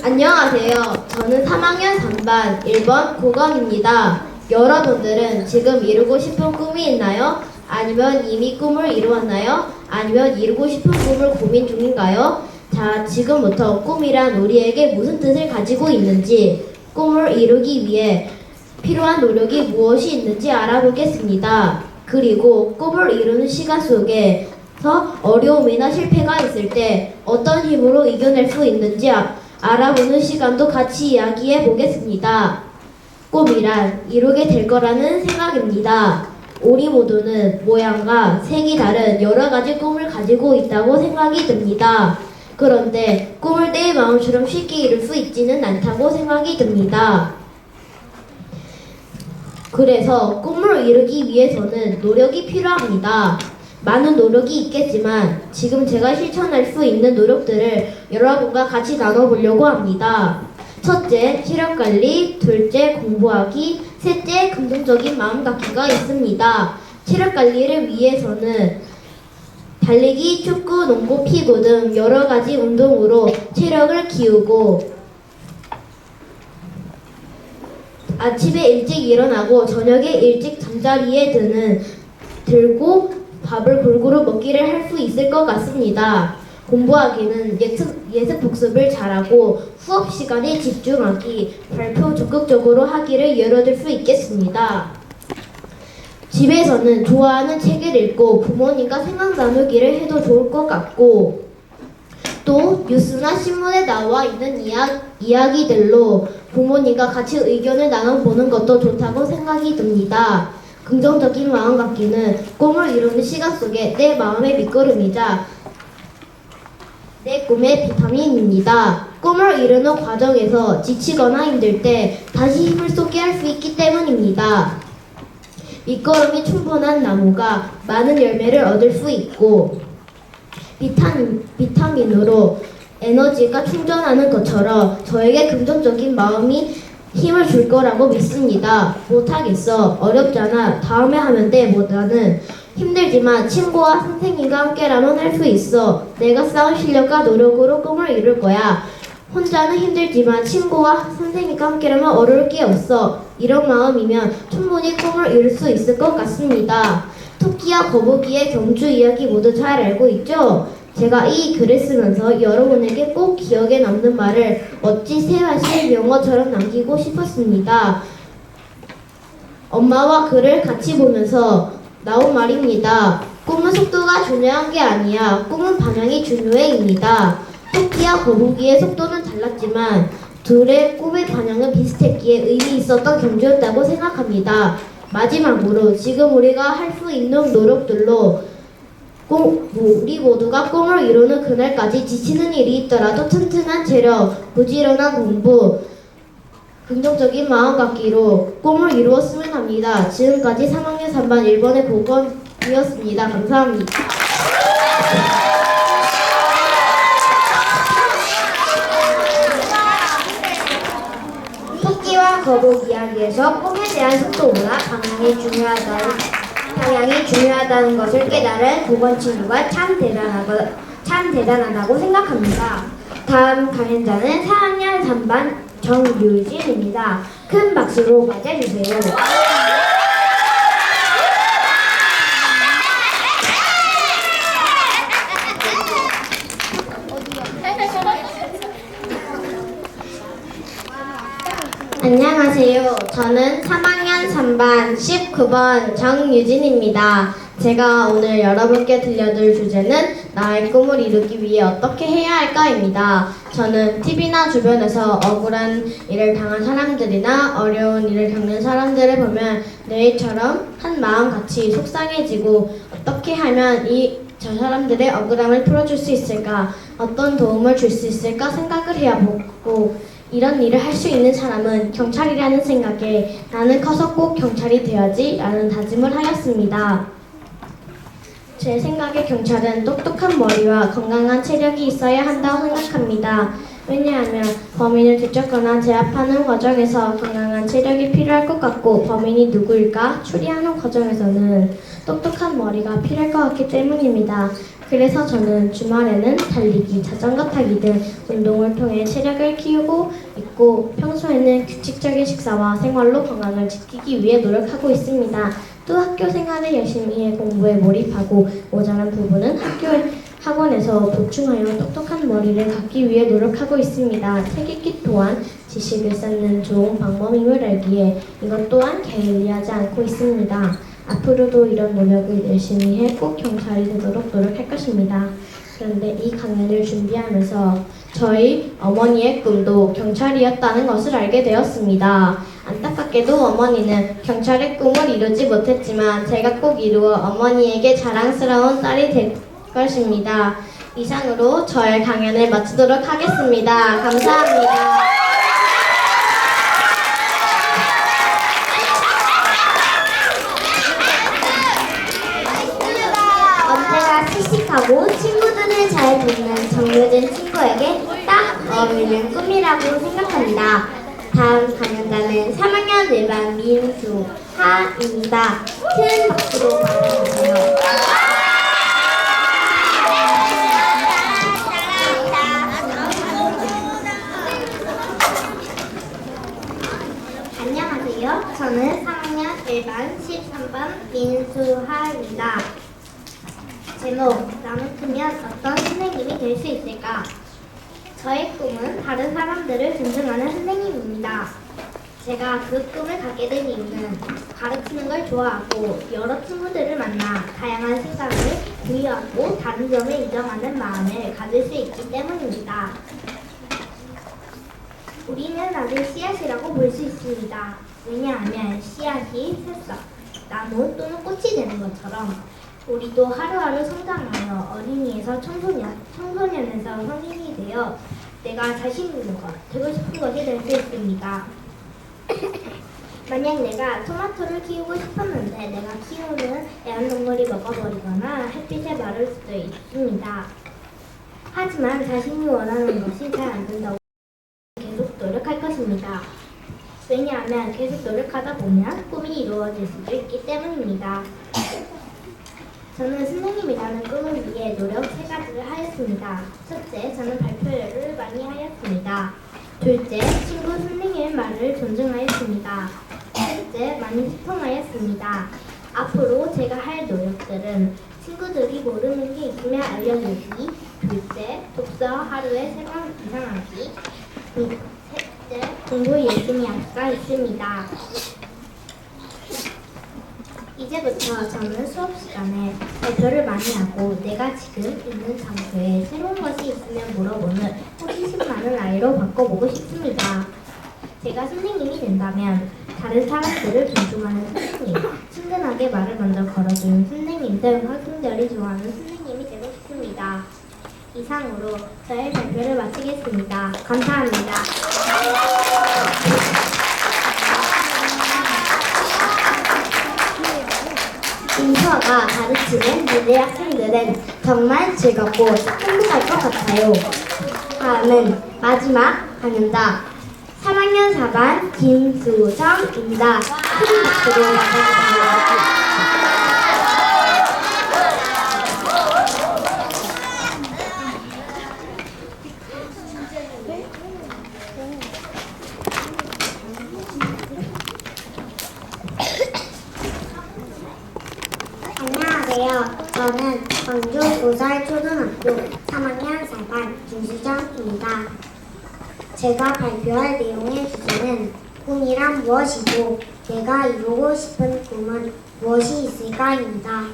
안녕하세요. 저는 3학년 3반 1번 고건입니다. 여러분들은 지금 이루고 싶은 꿈이 있나요? 아니면 이미 꿈을 이루었나요? 아니면 이루고 싶은 꿈을 고민 중인가요? 자, 지금부터 꿈이란 우리에게 무슨 뜻을 가지고 있는지, 꿈을 이루기 위해 필요한 노력이 무엇이 있는지 알아보겠습니다. 그리고 꿈을 이루는 시간 속에서 어려움이나 실패가 있을 때 어떤 힘으로 이겨낼 수 있는지 알아보는 시간도 같이 이야기해 보겠습니다. 꿈이란 이루게 될 거라는 생각입니다. 우리 모두는 모양과 색이 다른 여러 가지 꿈을 가지고 있다고 생각이 듭니다. 그런데 꿈을 내 마음처럼 쉽게 이룰 수 있지는 않다고 생각이 듭니다. 그래서 꿈을 이루기 위해서는 노력이 필요합니다. 많은 노력이 있겠지만 지금 제가 실천할 수 있는 노력들을 여러분과 같이 나눠보려고 합니다. 첫째, 체력관리, 둘째, 공부하기, 셋째, 긍정적인 마음 갖기가 있습니다. 체력관리를 위해서는 달리기, 축구, 농구, 피구 등 여러 가지 운동으로 체력을 키우고 아침에 일찍 일어나고 저녁에 일찍 잠자리에 들고 밥을 골고루 먹기를 할 수 있을 것 같습니다. 공부하기는 예습 복습을 잘하고 수업 시간에 집중하기, 발표 적극적으로 하기를 열어둘 수 있겠습니다. 집에서는 좋아하는 책을 읽고 부모님과 생각 나누기를 해도 좋을 것 같고 또 뉴스나 신문에 나와 있는 이야기들로 부모님과 같이 의견을 나눠보는 것도 좋다고 생각이 듭니다. 긍정적인 마음 갖기는 꿈을 이루는 시간 속에 내 마음의 밑거름이자 내 꿈의 비타민입니다. 꿈을 이루는 과정에서 지치거나 힘들 때 다시 힘을 쏟게 할 수 있기 때문입니다. 밑거름이 충분한 나무가 많은 열매를 얻을 수 있고 비타민으로 에너지가 충전하는 것처럼 저에게 긍정적인 마음이 힘을 줄 거라고 믿습니다. 못하겠어, 어렵잖아, 다음에 하면 돼 보다는 힘들지만 친구와 선생님과 함께라면 할 수 있어. 내가 쌓은 실력과 노력으로 꿈을 이룰 거야. 혼자는 힘들지만 친구와 선생님과 함께라면 어려울 게 없어. 이런 마음이면 충분히 꿈을 이룰 수 있을 것 같습니다. 토끼와 거북이의 경주 이야기 모두 잘 알고 있죠? 제가 이 글을 쓰면서 여러분에게 꼭 기억에 남는 말을 어찌 새하실 명언처럼 남기고 싶었습니다. 엄마와 글을 같이 보면서 나온 말입니다. 꿈은 속도가 중요한 게 아니야. 꿈은 방향이 중요해입니다. 토끼와 거북이의 속도는 달랐지만 둘의 꿈의 방향은 비슷했기에 의미 있었던 경주였다고 생각합니다. 마지막으로 지금 우리가 할 수 있는 노력들로 우리 모두가 꿈을 이루는 그날까지 지치는 일이 있더라도 튼튼한 체력, 부지런한 공부, 긍정적인 마음 갖기로 꿈을 이루었으면 합니다. 지금까지 3학년 3반 1번의 고건이었습니다. 감사합니다. 토끼와 거북 이야기에서 꿈에 대한 속도보다 방향이 중요하다는 것을 깨달은 보건 친구가 참 대단하다고 생각합니다. 다음 강연자는 4학년 3반 정유진입니다. 큰 박수로 맞아주세요. 안녕하세요. 저는 3학년 3반 19번 정유진입니다. 제가 오늘 여러분께 들려줄 주제는 나의 꿈을 이루기 위해 어떻게 해야 할까입니다. 저는 TV나 주변에서 억울한 일을 당한 사람들이나 어려운 일을 겪는 사람들을 보면 내일처럼 한 마음같이 속상해지고 어떻게 하면 저 사람들의 억울함을 풀어줄 수 있을까, 어떤 도움을 줄 수 있을까 생각을 해보고 이런 일을 할 수 있는 사람은 경찰이라는 생각에 나는 커서 꼭 경찰이 되어야지 라는 다짐을 하였습니다. 제 생각에 경찰은 똑똑한 머리와 건강한 체력이 있어야 한다고 생각합니다. 왜냐하면 범인을 뒤쫓거나 제압하는 과정에서 건강한 체력이 필요할 것 같고 범인이 누구일까 추리하는 과정에서는 똑똑한 머리가 필요할 것 같기 때문입니다. 그래서 저는 주말에는 달리기, 자전거 타기 등 운동을 통해 체력을 키우고 있고 평소에는 규칙적인 식사와 생활로 건강을 지키기 위해 노력하고 있습니다. 또 학교 생활을 열심히 해 공부에 몰입하고 모자란 부분은 학원에서 보충하여 똑똑한 머리를 갖기 위해 노력하고 있습니다. 책 읽기 또한 지식을 쌓는 좋은 방법임을 알기에 이것 또한 게을리하지 않고 있습니다. 앞으로도 이런 노력을 열심히 해 꼭 경찰이 되도록 노력할 것입니다. 그런데 이 강연을 준비하면서 저희 어머니의 꿈도 경찰이었다는 것을 알게 되었습니다. 안타깝게도 어머니는 경찰의 꿈을 이루지 못했지만 제가 꼭 이루어 어머니에게 자랑스러운 딸이 될 것입니다. 이상으로 저의 강연을 마치도록 하겠습니다. 감사합니다. 모든 친구에게 딱 어울리는 꿈이라고 생각합니다. 다음 강연자는 3학년 1반 민수하입니다. 큰 박수로 맞아주세요. 안녕하세요. 저는 3학년 1반 13반 민수하입니다. 제목, 나는 크면 어떤 선생님이 될 수 있을까? 저의 꿈은 다른 사람들을 존중하는 선생님입니다. 제가 그 꿈을 갖게 된 이유는 가르치는 걸 좋아하고 여러 친구들을 만나 다양한 생각을 부여하고 다른 점을 인정하는 마음을 가질 수 있기 때문입니다. 우리는 아직 씨앗이라고 볼 수 있습니다. 왜냐하면 씨앗이 새싹, 나무 또는 꽃이 되는 것처럼 우리도 하루하루 성장하여 어린이에서 청소년에서 성인이 되어 내가 자신 있는 것, 되고 싶은 것이 될 수 있습니다. 만약 내가 토마토를 키우고 싶었는데 내가 키우는 애완동물이 먹어버리거나 햇빛에 마를 수도 있습니다. 하지만 자신이 원하는 것이 잘 안 된다고 계속 노력할 것입니다. 왜냐하면 계속 노력하다 보면 꿈이 이루어질 수도 있기 때문입니다. 저는 선생님이라는 꿈을 위해 노력 3가지를 하였습니다. 첫째, 저는 발표를 많이 하였습니다. 둘째, 친구 선생님의 말을 존중하였습니다. 셋째, 많이 소통하였습니다. 앞으로 제가 할 노력들은 친구들이 모르는 게 있으면 알려주기, 둘째, 독서 하루에 3권 이상 하기, 셋째, 공부 열심히 하기가 있습니다. 이제부터 저는 수업 시간에 발표를 많이 하고 내가 지금 있는 장소에 새로운 것이 있으면 물어보는 호기심 많은 아이로 바꿔보고 싶습니다. 제가 선생님이 된다면 다른 사람들을 존중하는 선생님, 친근하게 말을 먼저 걸어주는 선생님 등 학생들이 좋아하는 선생님이 되고 싶습니다. 이상으로 저의 발표를 마치겠습니다. 감사합니다. 민서가 가르치는 미래 학생들은 정말 즐겁고 행복할 것 같아요. 다음은 마지막 강연자 3학년 4반 김수정입니다. 큰 박수로 맞아주세요. 안녕하세요. 저는 광주 고살초등학교 3학년 4반 김수정입니다. 제가 발표할 내용의 주제는 꿈이란 무엇이고 내가 이루고 싶은 꿈은 무엇이 있을까입니다.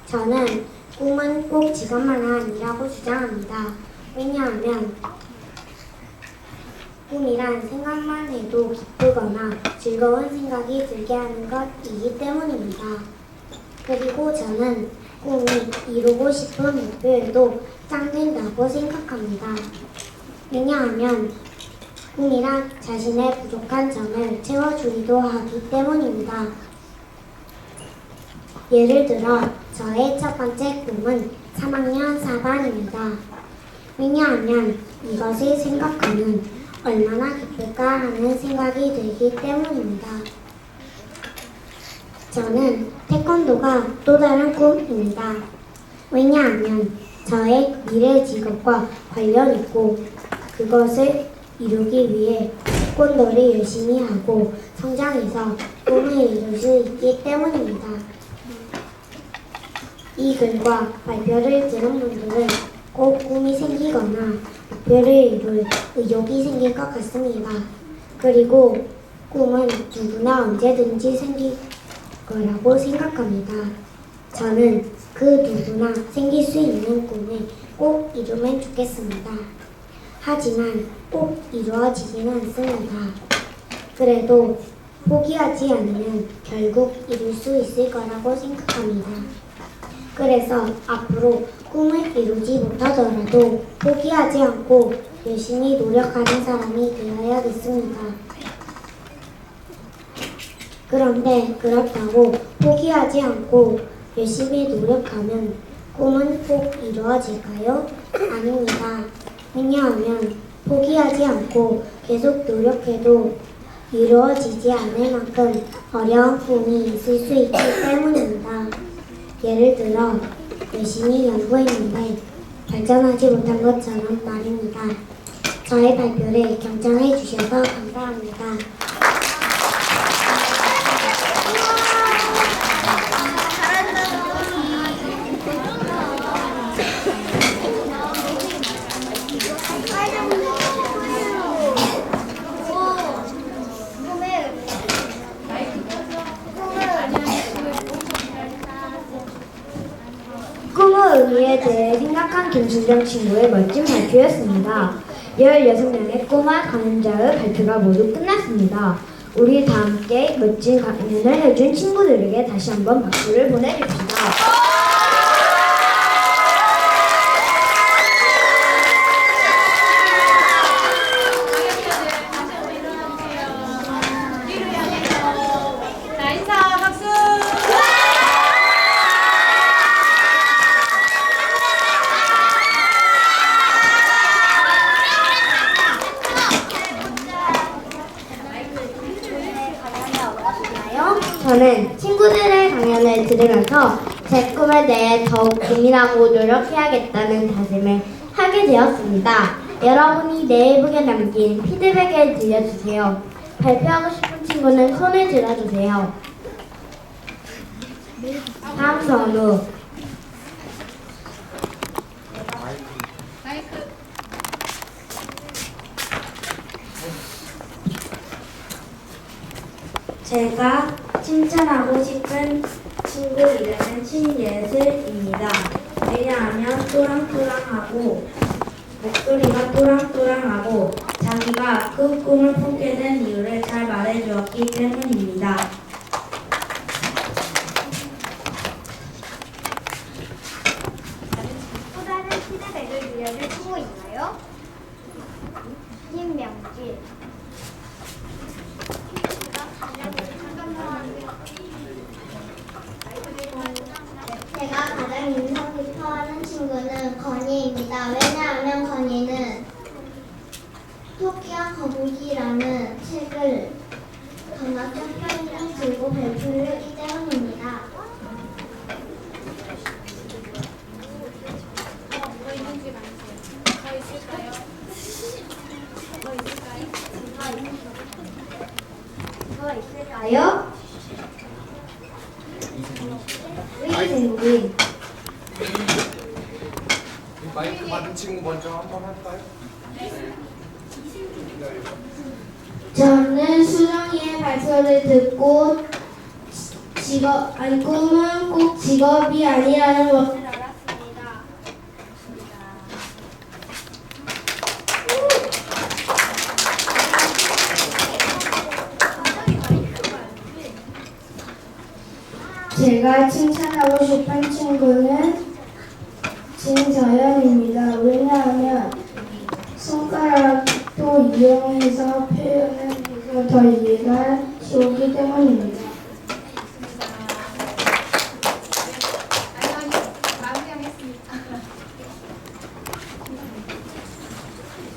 저는 꿈은 꼭 직업만은 아니라고 주장합니다. 왜냐하면 꿈이란 생각만 해도 기쁘거나 즐거운 생각이 들게 하는 것이기 때문입니다. 그리고 저는 꿈이 이루고 싶은 목표에도 짱된다고 생각합니다. 왜냐하면 꿈이란 자신의 부족한 점을 채워주기도 하기 때문입니다. 예를 들어 저의 첫 번째 꿈은 3학년 4반입니다. 왜냐하면 이것을 생각하면 얼마나 기쁠까 하는 생각이 들기 때문입니다. 저는 태권도가 또 다른 꿈입니다. 왜냐하면 저의 미래 직업과 관련 있고 그것을 이루기 위해 태권도를 열심히 하고 성장해서 꿈을 이룰 수 있기 때문입니다. 이 글과 발표를 들은 분들은 꼭 꿈이 생기거나 목표를 이룰 의욕이 생길 것 같습니다. 그리고 꿈은 누구나 언제든지 생길 거라고 생각합니다. 저는 그 누구나 생길 수 있는 꿈을 꼭 이루면 좋겠습니다. 하지만 꼭 이루어지지는 않습니다. 그래도 포기하지 않으면 결국 이룰 수 있을 거라고 생각합니다. 그래서 앞으로 꿈을 이루지 못하더라도 포기하지 않고 열심히 노력하는 사람이 되어야겠습니다. 그런데 그렇다고 포기하지 않고 열심히 노력하면 꿈은 꼭 이루어질까요? 아닙니다. 왜냐하면 포기하지 않고 계속 노력해도 이루어지지 않을 만큼 어려운 꿈이 있을 수 있기 때문입니다. 예를 들어 열심히 연구했는데 발전하지 못한 것처럼 말입니다. 저의 발표를 경청해 주셔서 감사합니다. 꿈의 의미에 대해 생각한 김순정 친구의 멋진 발표였습니다. 16명의 꼬마 강연자의 발표가 모두 끝났습니다. 우리 다 함께 멋진 강연을 해준 친구들에게 다시 한번 박수를 보내줍시다. 자, 인사 박수. 저는 친구들의 강연을 들으면서 제 꿈에 대해 더욱 고민하고 노력해야겠다는 다짐을 하게 되었습니다. 여러분이 내일북에 남긴 피드백을 들려주세요. 발표하고 싶은 친구는 손을 들어주세요. 다음 선우. 마이크. 제가 칭찬하고 싶은 친구 이름은 신예슬입니다. 왜냐하면 또랑또랑하고 목소리가 또랑또랑하고 자기가 그 꿈을 품게 된 이유를 잘 말해주었기 때문입니다. 또 다른 피드백을 들려줄 친구 있나요? 김명지. 제가 가장 인상 깊어하는 친구는 건희입니다. 왜냐하면 건희는 토끼와 거북이라는 책을 강하게 표현을 들고 발표를 했기 때문입니다. 뭐 있는지 말해주세요. 더 있을까요? 더 있을까요? 더 있을까요? 이생국이 마이크 받은 친구 먼저 한번 할까요? 저는 수정이의 발표를 듣고 꿈은 꼭 직업이 아니라는 것을 알았습니다. 제가 칭찬하고 싶은 친구는 진서연입니다. 왜냐하면 손가락도 이용해서 표현을 해서 더 이해가 쉬웠기 때문입니다. 마무리하겠습니다.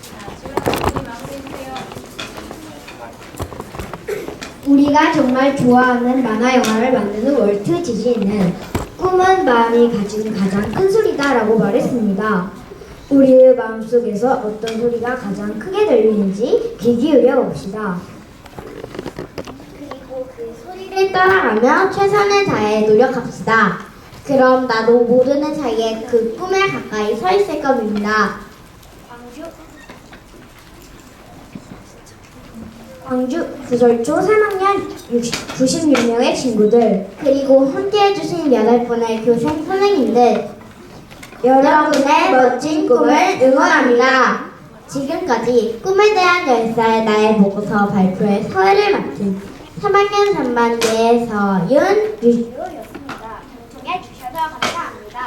자, 주연님 마무리해주세요. 우리가 정말 좋아하는 만화 영화를 만드는 월트 디즈니는 꿈은 마음이 가진 가장 큰 소리다라고 말했습니다. 우리의 마음속에서 어떤 소리가 가장 크게 들리는지 귀 기울여 봅시다. 그리고 그 소리를 따라가며 최선을 다해 노력합시다. 그럼 나도 모르는 사이에 그 꿈에 가까이 서 있을 겁니다. 광주 구설초 3학년 96명의 친구들, 그리고 함께 해주신 8분의 교생 선생님들, 여러분의 멋진 꿈을 응원합니다. 지금까지 꿈에 대한 10살 나의 보고서 발표의 사회를 맡은 3학년 3반계의 서윤, 유시로였습니다. 경청해 주셔서 감사합니다.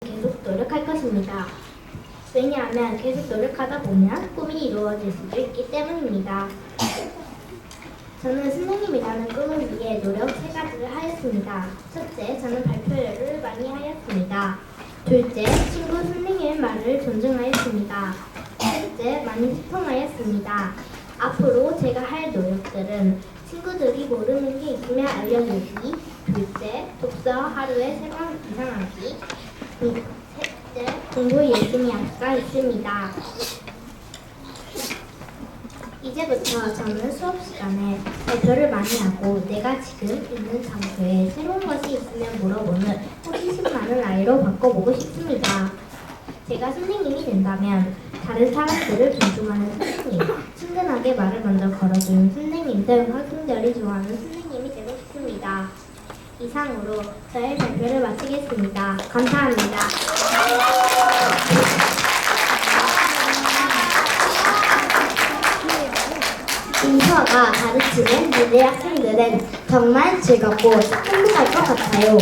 계속 노력할 것입니다. 왜냐하면 계속 노력하다 보면 꿈이 이루어질 수도 있기 때문입니다. 저는 선생님이라는 꿈을 위해 노력 3가지를 하였습니다. 첫째, 저는 발표를 많이 하였습니다. 둘째, 친구 선생님의 말을 존중하였습니다. 셋째, 많이 소통하였습니다. 앞으로 제가 할 노력들은 친구들이 모르는 게 있으면 알려주기, 둘째, 독서 하루에 3권 이상 하기, 셋째, 공부 열심히 하기가 있습니다. 이제부터 저는 수업 시간에 발표를 많이 하고 내가 지금 있는 장소에 새로운 것이 있으면 물어보는 호기심 많은 아이로 바꿔보고 싶습니다. 제가 선생님이 된다면 다른 사람들을 존중하는 선생님, 친근하게 말을 먼저 걸어주는 선생님 등 학생들이 좋아하는 선생님이 되고 싶습니다. 이상으로 저의 발표를 마치겠습니다. 감사합니다. 이 수어가 가르치는 미래 학생들은 정말 즐겁고 행복할 것 같아요.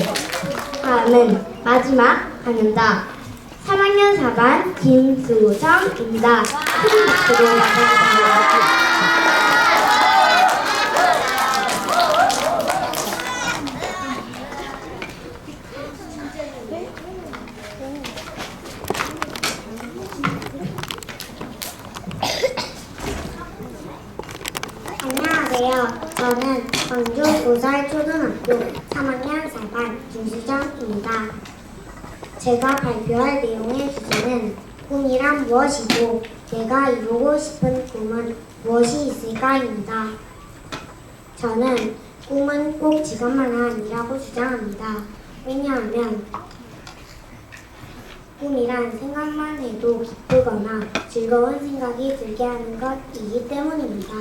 다음은 마지막 강연자 3학년 4반 김수정입니다. 큰 박수로 맞아주세요. 안녕하세요. 저는 광주 고살초등학교 3학년 4반 김수정입니다. 제가 발표할 내용의 주제는 꿈이란 무엇이고 내가 이루고 싶은 꿈은 무엇이 있을까입니다. 저는 꿈은 꼭 직업만 아니라고 주장합니다. 왜냐하면 꿈이란 생각만 해도 기쁘거나 즐거운 생각이 들게 하는 것이기 때문입니다.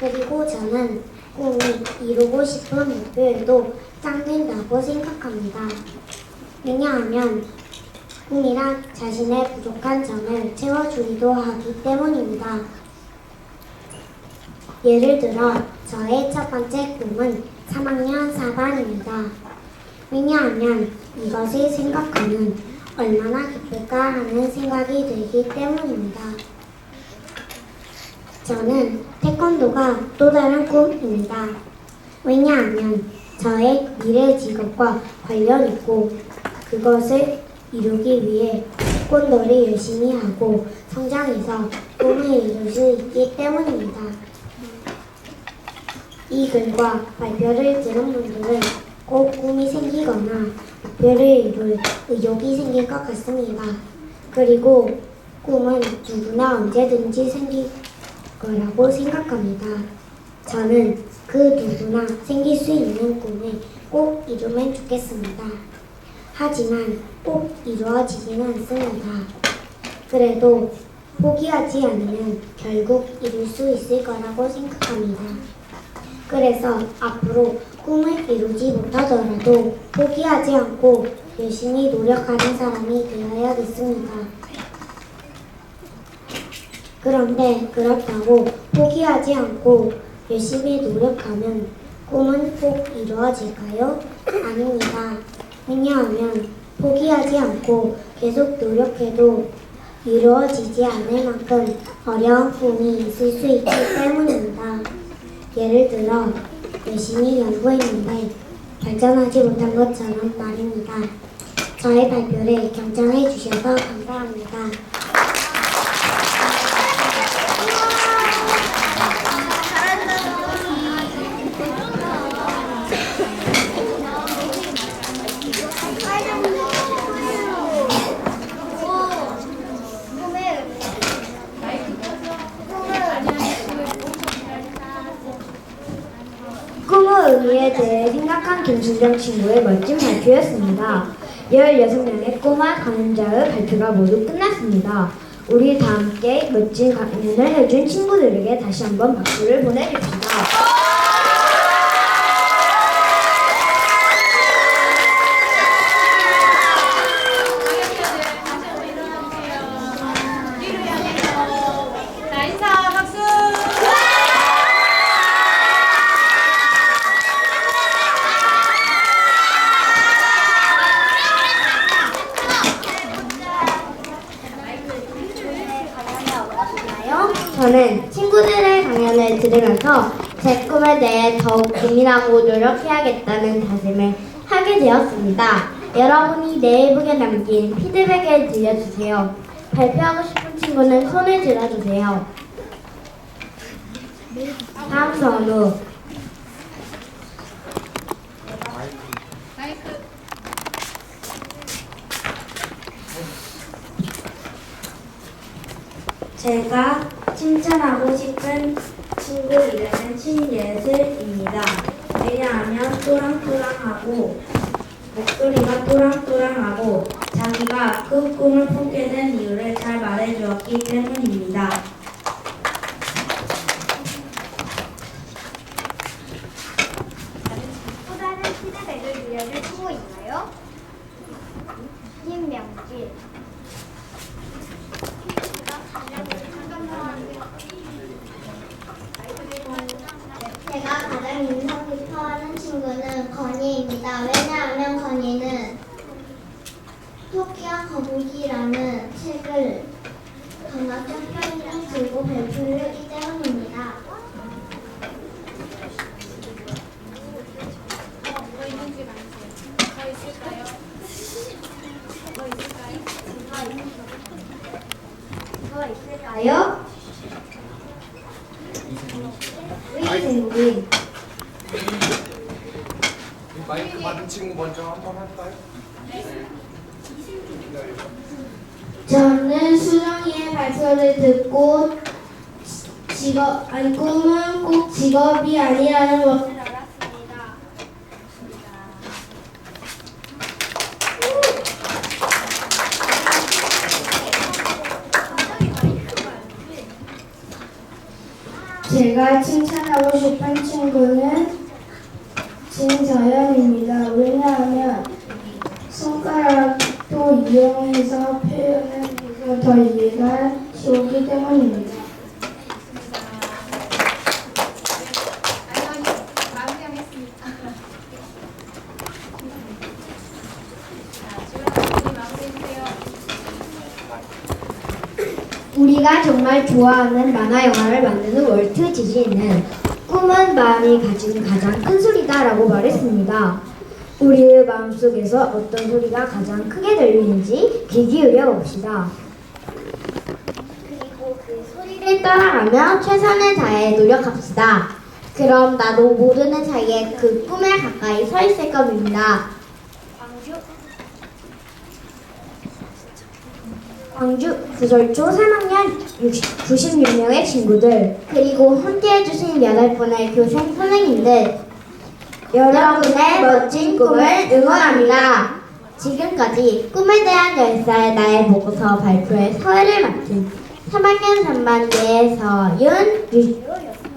그리고 저는 꿈이 이루고 싶은 목표에도 짱된다고 생각합니다. 왜냐하면 꿈이란 자신의 부족한 점을 채워주기도 하기 때문입니다. 예를 들어 저의 첫 번째 꿈은 3학년 4반입니다. 왜냐하면 이것을 생각하면 얼마나 기쁠까 하는 생각이 들기 때문입니다. 저는 태권도가 또 다른 꿈입니다. 왜냐하면 저의 미래 직업과 관련 있고 그것을 이루기 위해 태권도를 열심히 하고 성장해서 꿈을 이룰 수 있기 때문입니다. 이 글과 발표를 들은 분들은 꼭 꿈이 생기거나 목표를 이룰 의욕이 생길 것 같습니다. 그리고 꿈은 누구나 언제든지 생길 거라고 생각합니다. 저는 그 누구나 생길 수 있는 꿈을 꼭 이루면 좋겠습니다. 하지만 꼭 이루어지지는 않습니다. 그래도 포기하지 않으면 결국 이룰 수 있을 거라고 생각합니다. 그래서 앞으로 꿈을 이루지 못하더라도 포기하지 않고 열심히 노력하는 사람이 되어야겠습니다. 그런데 그렇다고 포기하지 않고 열심히 노력하면 꿈은 꼭 이루어질까요? 아닙니다. 왜냐하면 포기하지 않고 계속 노력해도 이루어지지 않을 만큼 어려운 꿈이 있을 수 있기 때문입니다. 예를 들어 열심히 연구했는데 발전하지 못한 것처럼 말입니다. 저의 발표를 경청해 주셔서 감사합니다. 꿈의 의미에 대해 생각한 김순정 친구의 멋진 발표였습니다. 16명의 꼬마 강연자의 발표가 모두 끝났습니다. 우리 다 함께 멋진 강연을 해준 친구들에게 다시 한번 박수를 보내줍시다. 자, 인사 박수. 마이크 저는 친구들의 강연을 들으면서 제 꿈에 대해 더욱 고민하고 노력해야겠다는 다짐을 하게 되었습니다. 여러분이 네이버에 남긴 피드백을 들려주세요. 발표하고 싶은 친구는 손을 들어주세요. 다음 선우. 마이크. 제가 칭찬하고 싶은 친구 이름은 신예슬입니다. 왜냐하면 또랑또랑하고 목소리가 또랑또랑하고 자기가 그 꿈을 품게 된 이유를 잘 말해주었기 때문입니다. 또 다른 피드백을 들려줄 친구 있나요? 김명지. 제가 가장 인상 깊어하는 친구는 건희입니다. 왜냐하면 건희는 토끼와 거북이라는 책을 강압적 표현을 들고 발표를 했기 때문입니다. 뭐 있는지 말해주세요. 더 있을까요? 더 있을까요? 더 있을까요? 의생님, 마이크 받은 친구 먼저 한번 할까요? 저는 수정이의 발표를 듣고 꿈은 꼭 직업이 아니라는 것을 알았습니다. 제가 칭찬하고 싶은 친구는 진서연입니다. 왜냐하면 손가락도 이용해서 표현을 해서 더 이해가 쉬웠기 때문입니다. 마무리하겠습니다. 자, 지원 선생님 마무리해주세요. 우리가 정말 좋아하는 만화 영화를 만드는 월트 디즈니는 꿈은 마음이 가진 가장 큰 소리다라고 말했습니다. 우리의 마음속에서 어떤 소리가 가장 크게 들리는지 귀 기울여 봅시다. 그리고 그 소리를 따라가며 최선을 다해 노력합시다. 그럼 나도 모르는 사이에 그 꿈에 가까이 서 있을 겁니다. 광주 구설초 3학년 96명의 친구들, 그리고 함께 해주신 8분의 교생 선생님들, 여러분의 멋진 꿈을 응원합니다. 지금까지 꿈에 대한 10살 나의 보고서 발표의 사회를 맡은 3학년 3반계의 서윤, 유시호였습니다.